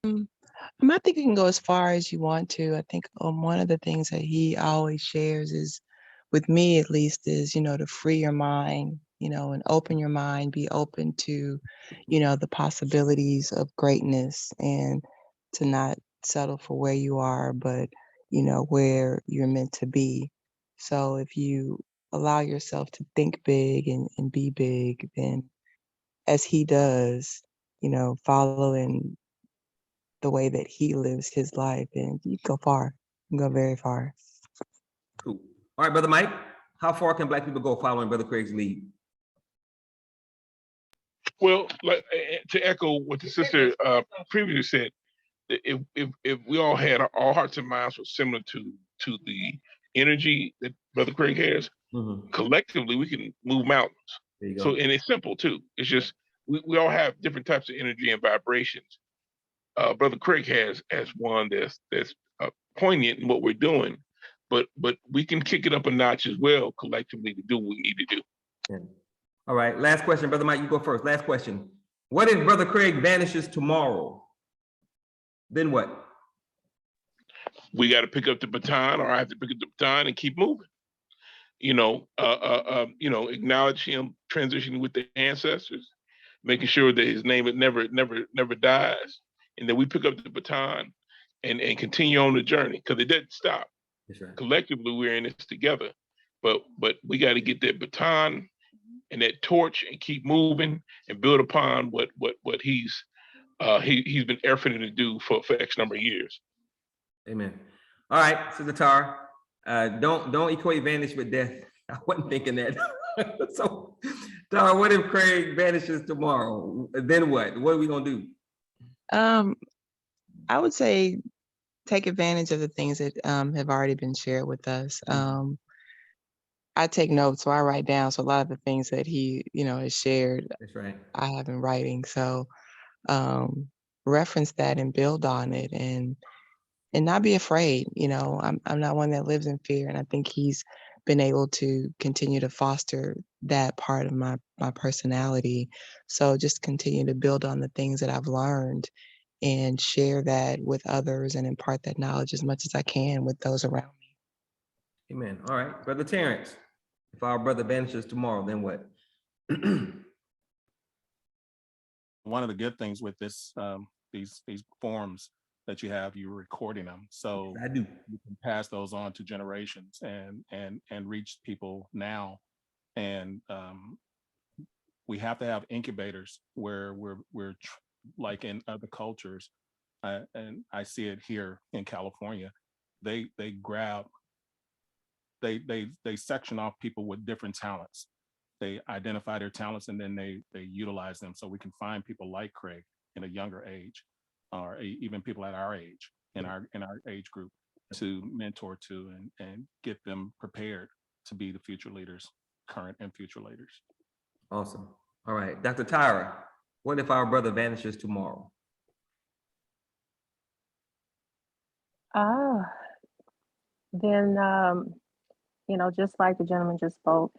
[SPEAKER 13] I think you can go as far as you want to. I think one of the things that he always shares is, with me at least, is, you know, to free your mind, you know, and open your mind, be open to, you know, the possibilities of greatness, and to not settle for where you are, but, you know, where you're meant to be. So if you allow yourself to think big and be big, then as he does, you know, following the way that he lives his life, and you can go far. You can go very far.
[SPEAKER 1] Cool. All right, Brother Mike, how far can Black people go following Brother Craig's lead?
[SPEAKER 9] Well, like to echo what the sister previously said, if we all had our hearts and minds were similar to the energy that Brother Craig has, collectively we can move mountains.
[SPEAKER 1] There you go.
[SPEAKER 9] So, and it's simple too. It's just we all have different types of energy and vibrations. Brother Craig has one that's poignant in what we're doing, but we can kick it up a notch as well collectively to do what we need to do.
[SPEAKER 1] Yeah. All right, last question, Brother Mike, you go first. Last question. What if Brother Craig vanishes tomorrow? Then what?
[SPEAKER 9] We got to pick up the baton, or I have to pick up the baton and keep moving. Acknowledge him transitioning with the ancestors, making sure that his name never dies, and then we pick up the baton and continue on the journey, because it doesn't stop.
[SPEAKER 1] That's right.
[SPEAKER 9] Collectively, we're in this together, but we got to get that baton and that torch and keep moving and build upon what he's been efforting to do for X number of years.
[SPEAKER 1] Amen. All right, Sister Tara, don't equate vanish with death. I wasn't thinking that. So, Tara, what if Craig vanishes tomorrow? Then what? What are we gonna do?
[SPEAKER 13] I would say take advantage of the things that have already been shared with us. I take notes, so I write down. So a lot of the things that he, has shared,
[SPEAKER 1] That's right.
[SPEAKER 13] I have in writing. So reference that and build on it, and not be afraid. I'm not one that lives in fear, and I think he's been able to continue to foster that part of my personality. So just continue to build on the things that I've learned and share that with others and impart that knowledge as much as I can with those around me.
[SPEAKER 1] Amen. All right, Brother Terrence, if our brother vanishes tomorrow, then what?
[SPEAKER 12] One of the good things with this, these forums that you have, you're recording them, so
[SPEAKER 1] I do.
[SPEAKER 12] You can pass those on to generations and reach people now. And we have to have incubators where we're like in other cultures, and I see it here in California. They section off people with different talents. They identify their talents and then they utilize them, so we can find people like Craig in a younger age, or even people at our age, in our age group, to mentor to and get them prepared to be the future leaders, current and future leaders.
[SPEAKER 1] Awesome. All right, Dr. Tyra, what if our brother vanishes tomorrow?
[SPEAKER 10] Then just like the gentleman just spoke,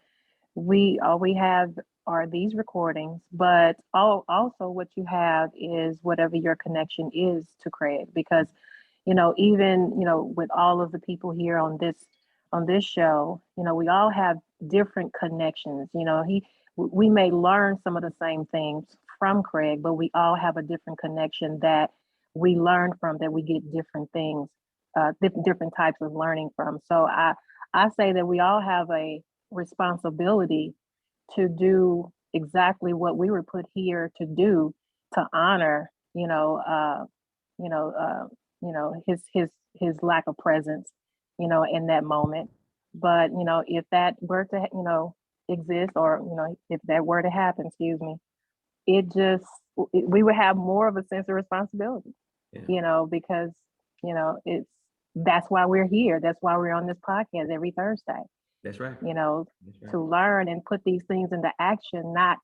[SPEAKER 10] all we have are these recordings, but also what you have is whatever your connection is to Craig, because even with all of the people here on this show, we all have different connections. We may learn some of the same things from Craig, but we all have a different connection that we learn from, that we get different things, different types of learning from. So I say that we all have a responsibility to do exactly what we were put here to do, to honor, his lack of presence, in that moment. But if that were to exist, or if that were to happen, we would have more of a sense of responsibility. Because that's why we're here. That's why we're on this podcast every Thursday.
[SPEAKER 1] That's right.
[SPEAKER 10] To learn and put these things into action, not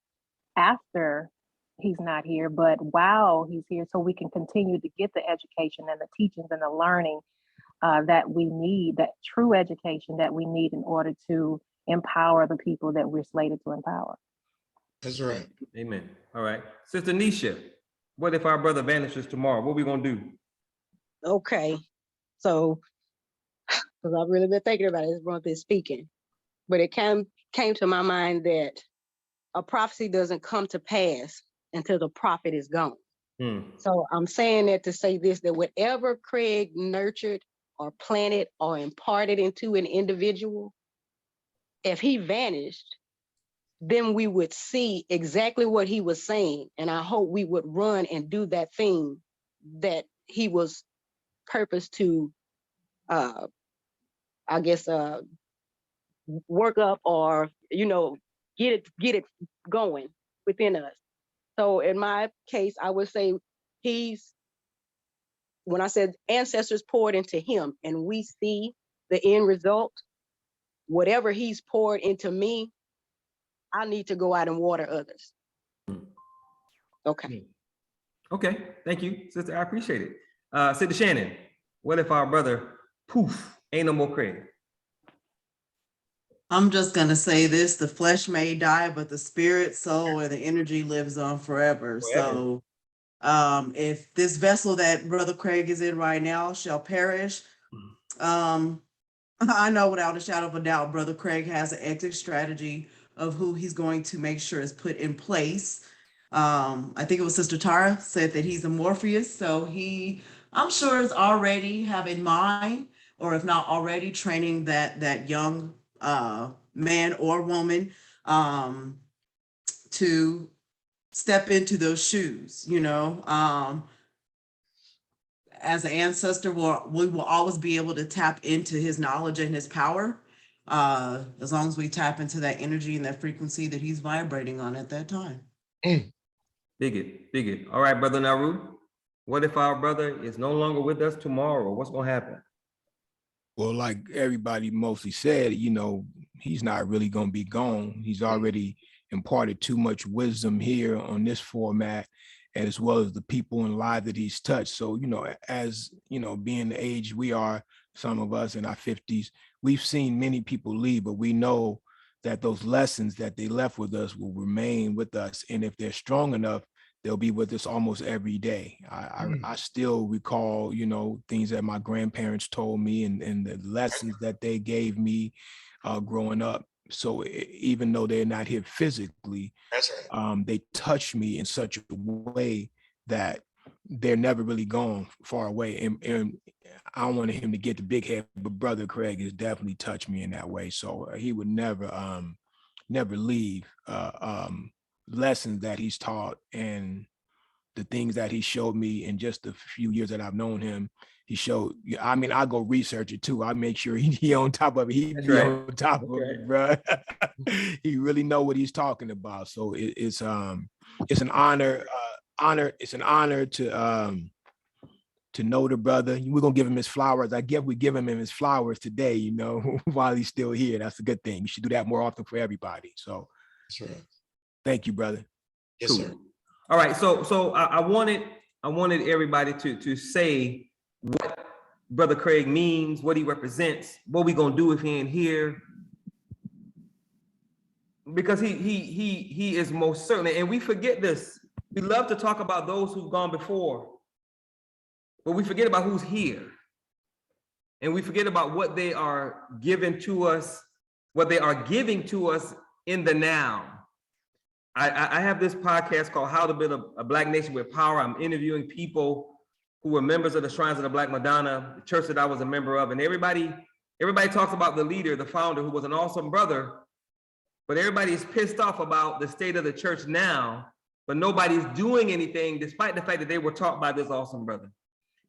[SPEAKER 10] after he's not here, but while he's here, so we can continue to get the education and the teachings and the learning that we need, that true education that we need in order to empower the people that we're slated to empower.
[SPEAKER 5] That's right.
[SPEAKER 1] Amen. All right. Sister Nisha, what if our brother vanishes tomorrow? What are we going to do?
[SPEAKER 11] Okay. So, because I've really been thinking about it, as Ron been speaking, but it came to my mind that a prophecy doesn't come to pass until the prophet is gone. So I'm saying that to say this, that whatever Craig nurtured or planted or imparted into an individual, if he vanished, then we would see exactly what he was saying. And I hope we would run and do that thing that he was purposed to, work up or, get it going within us. So in my case, I would say when I said ancestors poured into him and we see the end result, whatever he's poured into me, I need to go out and water others. Okay.
[SPEAKER 1] Okay, thank you, sister. I appreciate it. Sister Shannon, what if our brother, poof, ain't no more Craig?
[SPEAKER 8] I'm just going to say this, the flesh may die, but the spirit, soul, and the energy lives on forever. So if this vessel that Brother Craig is in right now shall perish, I know without a shadow of a doubt, Brother Craig has an exit strategy of who he's going to make sure is put in place. I think it was Sister Tara said that he's a Morpheus. So I'm sure is already have in mind, or if not already training that young man or woman to step into those shoes, as an ancestor, we will always be able to tap into his knowledge and his power, as long as we tap into that energy and that frequency that he's vibrating on at that time.
[SPEAKER 1] Dig it. All right, Brother Naru, what if our brother is no longer with us tomorrow? What's gonna happen?
[SPEAKER 7] Well, like everybody mostly said, he's not really gonna be gone. He's already imparted too much wisdom here on this format, as well as the people and lives that he's touched. So, as being the age we are, some of us in our 50s, we've seen many people leave, but we know that those lessons that they left with us will remain with us. And if they're strong enough, they'll be with us almost every day. I still recall, things that my grandparents told me and the lessons that they gave me growing up. So even though they're not here physically,
[SPEAKER 5] That's right.
[SPEAKER 7] They touch me in such a way that they're never really gone far away. And I don't want him to get the big head, but Brother Craig has definitely touched me in that way. So he would never leave lessons that he's taught and the things that he showed me in just the few years that I've known him. He showed, I go research it too. I make sure he on top of it. He be on top of it, bro. He really know what he's talking about. So it's an honor. It's an honor to know the brother. We're gonna give him his flowers. I guess we give him his flowers today, while he's still here. That's a good thing. You should do that more often for everybody. So
[SPEAKER 5] that's right.
[SPEAKER 7] Thank you, brother.
[SPEAKER 5] Yes, sir.
[SPEAKER 1] All right. So I wanted everybody to say what Brother Craig means, what he represents, what we gonna do with him here, because he is most certainly, and we forget this. We love to talk about those who've gone before, but we forget about who's here, and we forget about what they are giving to us, what they are giving to us in the now. I have this podcast called How to Build a Black Nation with Power. I'm interviewing people who were members of the Shrines of the Black Madonna, the church that I was a member of. And everybody talks about the leader, the founder, who was an awesome brother, but everybody is pissed off about the state of the church now, but nobody's doing anything despite the fact that they were taught by this awesome brother.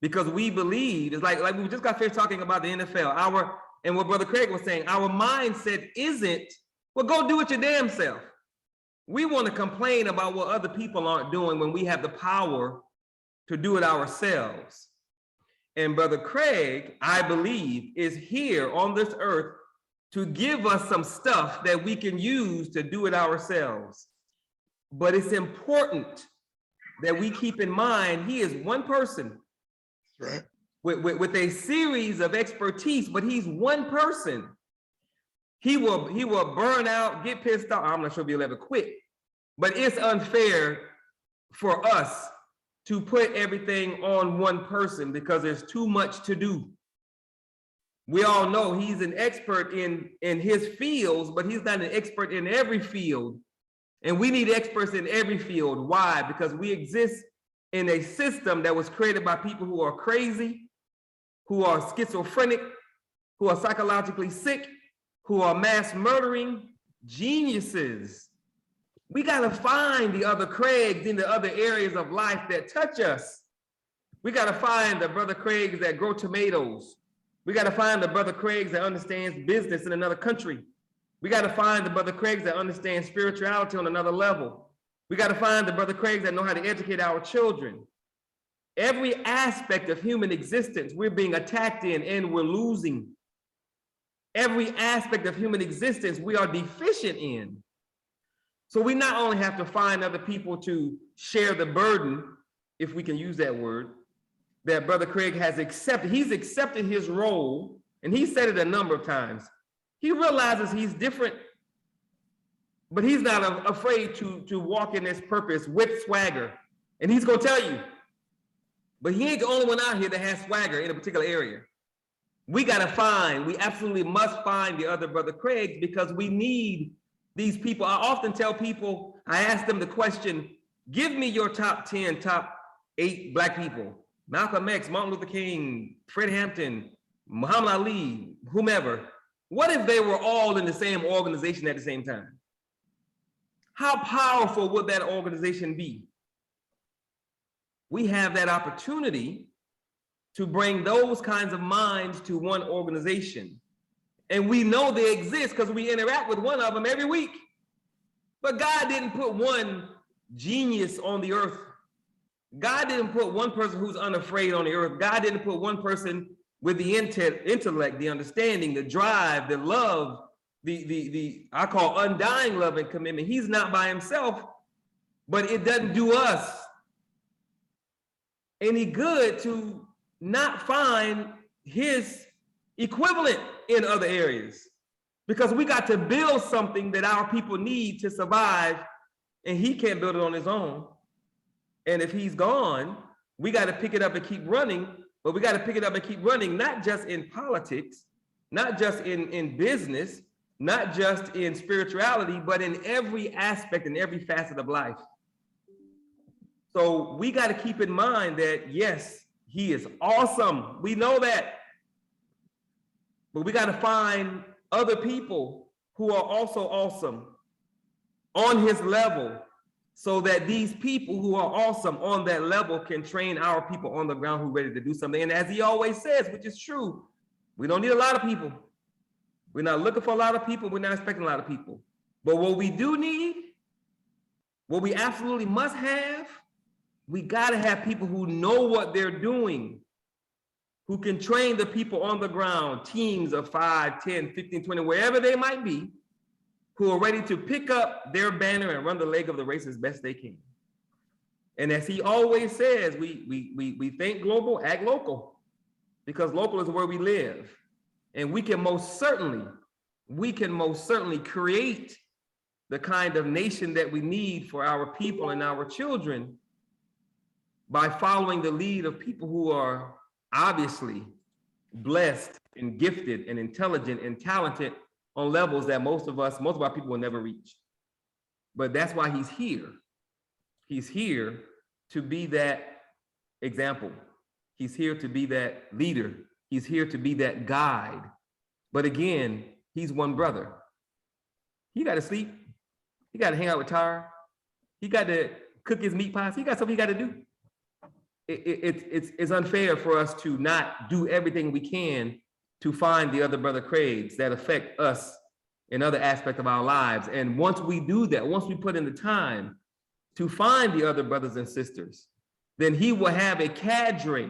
[SPEAKER 1] Because we believe, it's like we just got finished talking about the NFL, and what Brother Craig was saying, our mindset isn't, well, go do it your damn self. We want to complain about what other people aren't doing when we have the power to do it ourselves. And Brother Craig, I believe, is here on this earth to give us some stuff that we can use to do it ourselves. But it's important that we keep in mind, he is one person,
[SPEAKER 5] right,
[SPEAKER 1] with a series of expertise, but he's one person. He will burn out, get pissed off. I'm not sure if he'll ever quit, but it's unfair for us to put everything on one person because there's too much to do. We all know he's an expert in his fields, but he's not an expert in every field. And we need experts in every field. Why? Because we exist in a system that was created by people who are crazy, who are schizophrenic, who are psychologically sick, who are mass murdering geniuses. We gotta find the other Craigs in the other areas of life that touch us. We gotta find the Brother Craigs that grow tomatoes. We gotta find the Brother Craigs that understands business in another country. We got to find the Brother Craigs that understand spirituality on another level. We got to find the Brother Craigs that know how to educate our children. Every aspect of human existence we're being attacked in and we're losing. Every aspect of human existence we are deficient in. So we not only have to find other people to share the burden, if we can use that word, that Brother Craig has accepted. He's accepted his role, and he said it a number of times. He realizes he's different, but he's not afraid to walk in his purpose with swagger. And he's gonna tell you, but he ain't the only one out here that has swagger in a particular area. We absolutely must find the other Brother Craigs, because we need these people. I often tell people, I ask them the question, give me your top 10, top 8 Black people. Malcolm X, Martin Luther King, Fred Hampton, Muhammad Ali, whomever. What if they were all in the same organization at the same time? How powerful would that organization be? We have that opportunity to bring those kinds of minds to one organization. And we know they exist because we interact with one of them every week. But God didn't put one genius on the earth. God didn't put one person who's unafraid on the earth. God didn't put one person with the intellect, the understanding, the drive, the love, the I call undying love and commitment. He's not by himself, but it doesn't do us any good to not find his equivalent in other areas, because we got to build something that our people need to survive, and he can't build it on his own. And if he's gone, we got to pick it up and keep running, but we got to pick it up and keep running, not just in politics, not just in business, not just in spirituality, but in every aspect and every facet of life. So we got to keep in mind that, yes, he is awesome. We know that. But we got to find other people who are also awesome on his level, so that these people who are awesome on that level can train our people on the ground who are ready to do something. And as he always says, which is true, we don't need a lot of people. We're not looking for a lot of people. We're not expecting a lot of people. But what we do need, what we absolutely must have, we got to have people who know what they're doing, who can train the people on the ground, teams of 5, 10, 15, 20, wherever they might be, who are ready to pick up their banner and run the leg of the race as best they can. And as he always says, we think global, act local, because local is where we live. And we can most certainly create the kind of nation that we need for our people and our children by following the lead of people who are obviously blessed and gifted and intelligent and talented on levels that most of our people will never reach. But that's why he's here. He's here to be that example. He's here to be that leader. He's here to be that guide. But again, he's one brother. He got to sleep. He got to hang out with Tara. He got to cook his meat pies. He got something he got to do. It's unfair for us to not do everything we can to find the other Brother Craigs that affect us in other aspects of our lives. And once we do that, once we put in the time to find the other brothers and sisters, then he will have a cadre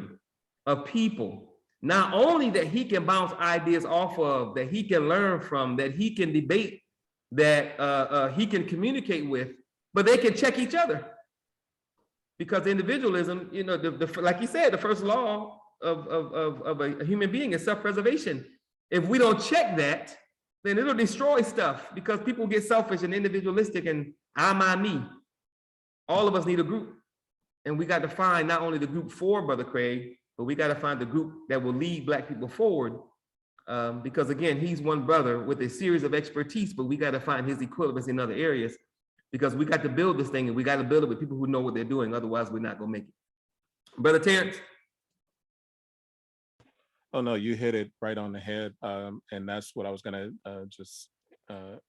[SPEAKER 1] of people, not only that he can bounce ideas off of, that he can learn from, that he can debate, that he can communicate with, but they can check each other. Because individualism, you know, like you said, the first law of a human being is self-preservation. If we don't check that, then it'll destroy stuff, because people get selfish and individualistic and I, my, me. All of us need a group. And we got to find not only the group for Brother Craig, but we got to find the group that will lead Black people forward. Because again, he's one brother with a series of expertise, but we got to find his equivalents in other areas, because we got to build this thing and we got to build it with people who know what they're doing. Otherwise, we're not going to make it. Brother Terrence.
[SPEAKER 12] Oh, no, you hit it right on the head. And that's what I was going to just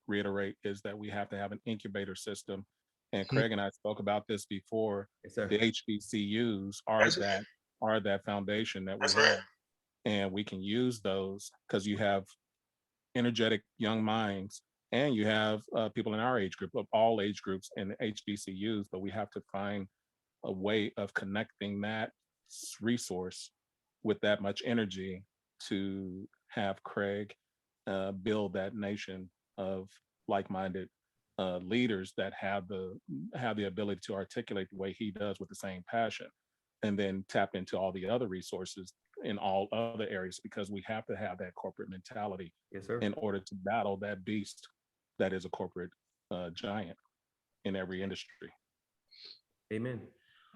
[SPEAKER 12] reiterate, is that we have to have an incubator system. And Craig and I spoke about this before.
[SPEAKER 1] Yes, sir.
[SPEAKER 12] The HBCUs are that foundation that we have. And we can use those because you have energetic young minds And you have people in our age group, of all age groups in the HBCUs, but we have to find a way of connecting that resource with that much energy to have Craig build that nation of like-minded leaders that have the ability to articulate the way he does with the same passion, and then tap into all the other resources in all other areas, because we have to have that corporate mentality in order to battle that beast that is a corporate giant in every industry.
[SPEAKER 1] Amen.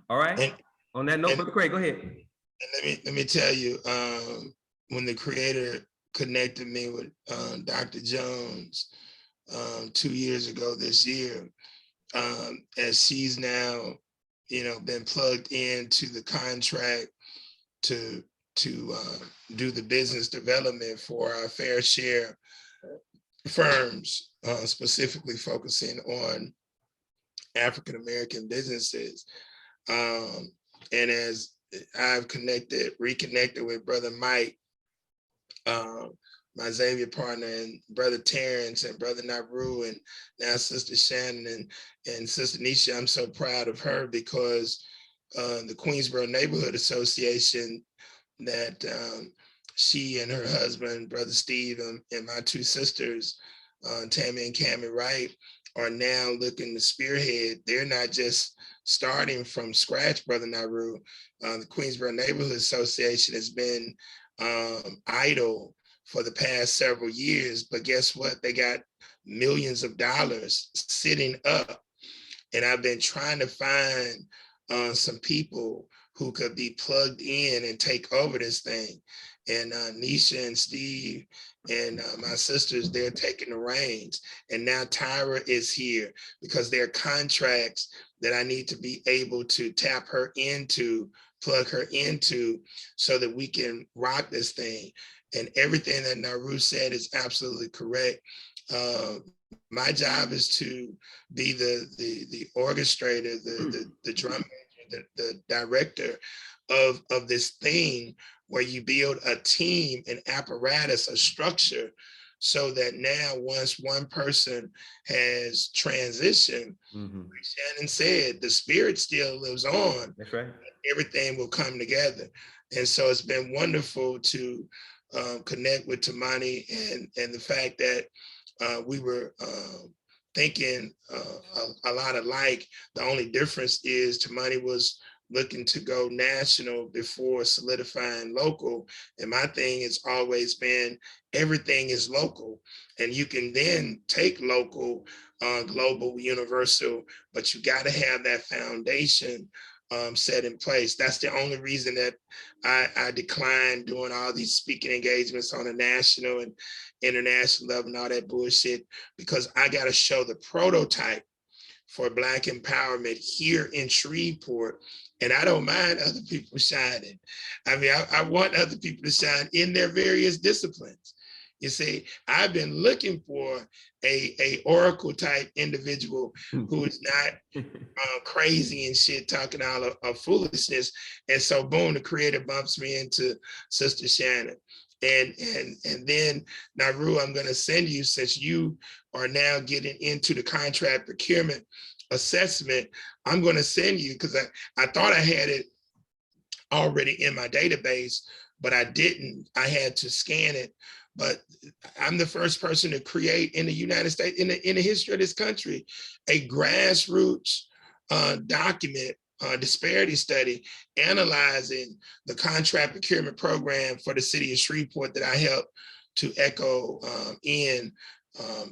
[SPEAKER 1] All right.
[SPEAKER 5] And,
[SPEAKER 1] on that note, Brother Craig, go ahead.
[SPEAKER 5] Let me tell you, when the creator connected me with Dr. Jones 2 years ago this year, as she's now, been plugged into the contract to do the business development for our fair share firms, specifically focusing on African American businesses. And as I've reconnected with Brother Mike, my Xavier partner, and Brother Terrence and Brother Naru, and now Sister Shannon and Sister Nisha, I'm so proud of her, because the Queensboro Neighborhood Association that she and her husband, Brother Steve, and my two sisters, Tammy and Cammie Wright, are now looking to spearhead. They're not just starting from scratch, Brother Naru. The Queensboro Neighborhood Association has been idle for the past several years, but guess what? They got millions of dollars sitting up. And I've been trying to find some people who could be plugged in and take over this thing. And Nisha and Steve and my sisters, they're taking the reins. And now Tyra is here, because there are contracts that I need to be able to tap her into, plug her into, so that we can rock this thing. And everything that Naru said is absolutely correct. My job is to be the orchestrator, the drum major, the director of this thing, where you build a team, an apparatus, a structure, so that now once one person has transitioned, like Shannon said, the spirit still lives on.
[SPEAKER 1] That's right.
[SPEAKER 5] Everything will come together. And so it's been wonderful to connect with Tamani, and the fact that we were thinking a lot alike. The only difference is Tamani was looking to go national before solidifying local. And my thing has always been, everything is local. And you can then take local, global, universal, but you got to have that foundation set in place. That's the only reason that I declined doing all these speaking engagements on a national and international level and all that bullshit, because I got to show the prototype for Black empowerment here in Shreveport. And I don't mind other people shining. I mean, I want other people to shine in their various disciplines. You see, I've been looking for a oracle type individual who is not crazy and shit, talking all of foolishness. And so boom, the creator bumps me into Sister Shannon. And then Naru, I'm going to send you, since you are now getting into the contract procurement assessment, I'm going to send you, because I thought I had it already in my database, but I didn't. I had to scan it. But I'm the first person to create in the United States, in the history of this country, a grassroots document, disparity study, analyzing the contract procurement program for the city of Shreveport that I helped to echo in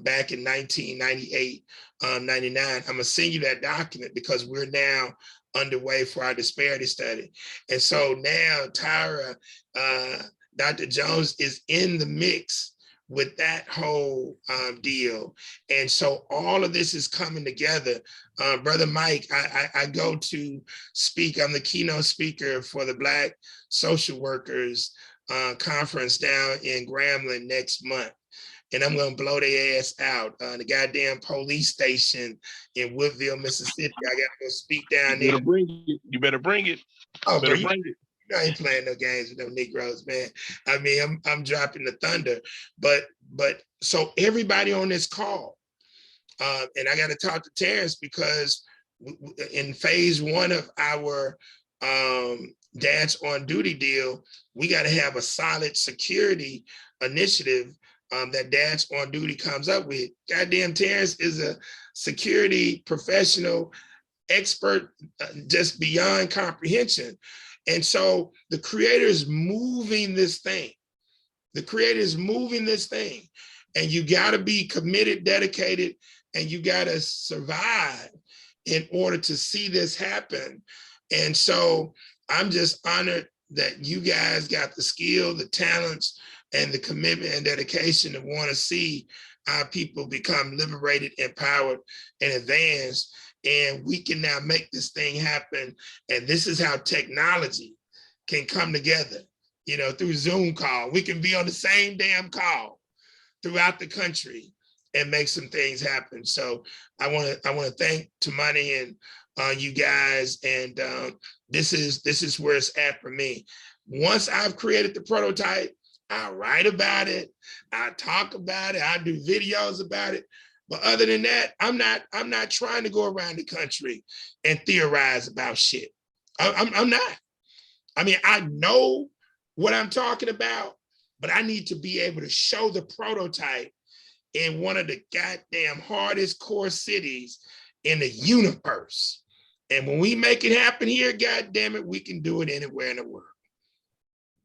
[SPEAKER 5] back in 1998, 99. I'm gonna send you that document, because we're now underway for our disparity study. And so now Tyra, Dr. Jones is in the mix with that whole deal. And so all of this is coming together. Brother Mike, I go to speak. I'm the keynote speaker for the Black Social Workers Conference down in Grambling next month. And I'm gonna blow their ass out. The goddamn police station in Woodville, Mississippi. I gotta go speak down there.
[SPEAKER 9] You better bring it.
[SPEAKER 5] Oh,
[SPEAKER 9] better bring it.
[SPEAKER 5] I ain't playing no games with them Negroes, man. I mean, I'm dropping the thunder. But so everybody on this call, and I got to talk to Terrence because in phase 1 of our Dads on Duty deal, we got to have a solid security initiative that Dads on Duty comes up with. Goddamn, Terrence is a security professional expert, just beyond comprehension. And so the creator is moving this thing. The creator is moving this thing. And you got to be committed, dedicated, and you got to survive in order to see this happen. And so I'm just honored that you guys got the skill, the talents, and the commitment and dedication to want to see our people become liberated, empowered, and advanced. And we can now make this thing happen. And this is how technology can come together, you know, through Zoom call. We can be on the same damn call throughout the country and make some things happen. So I want to thank Tamani and you guys. And this is where it's at for me. Once I've created the prototype, I'll write about it, I'll talk about it, I'll do videos about it. But other than that, I'm not trying to go around the country and theorize about shit. I'm not. I mean, I know what I'm talking about, but I need to be able to show the prototype in one of the goddamn hardest core cities in the universe. And when we make it happen here, goddamn it, we can do it anywhere in the world.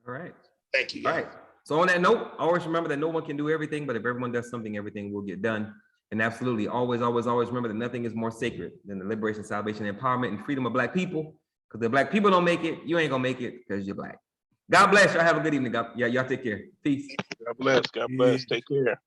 [SPEAKER 1] All right.
[SPEAKER 5] Thank you, guys.
[SPEAKER 1] All right. So on that note, always remember that no one can do everything, but if everyone does something, everything will get done. And absolutely, always, always, always remember that nothing is more sacred than the liberation, salvation, empowerment, and freedom of Black people. Because if Black people don't make it, you ain't gonna make it because you're Black. God bless y'all. Have a good evening. Y'all take care. Peace.
[SPEAKER 9] God bless. God bless. Take care.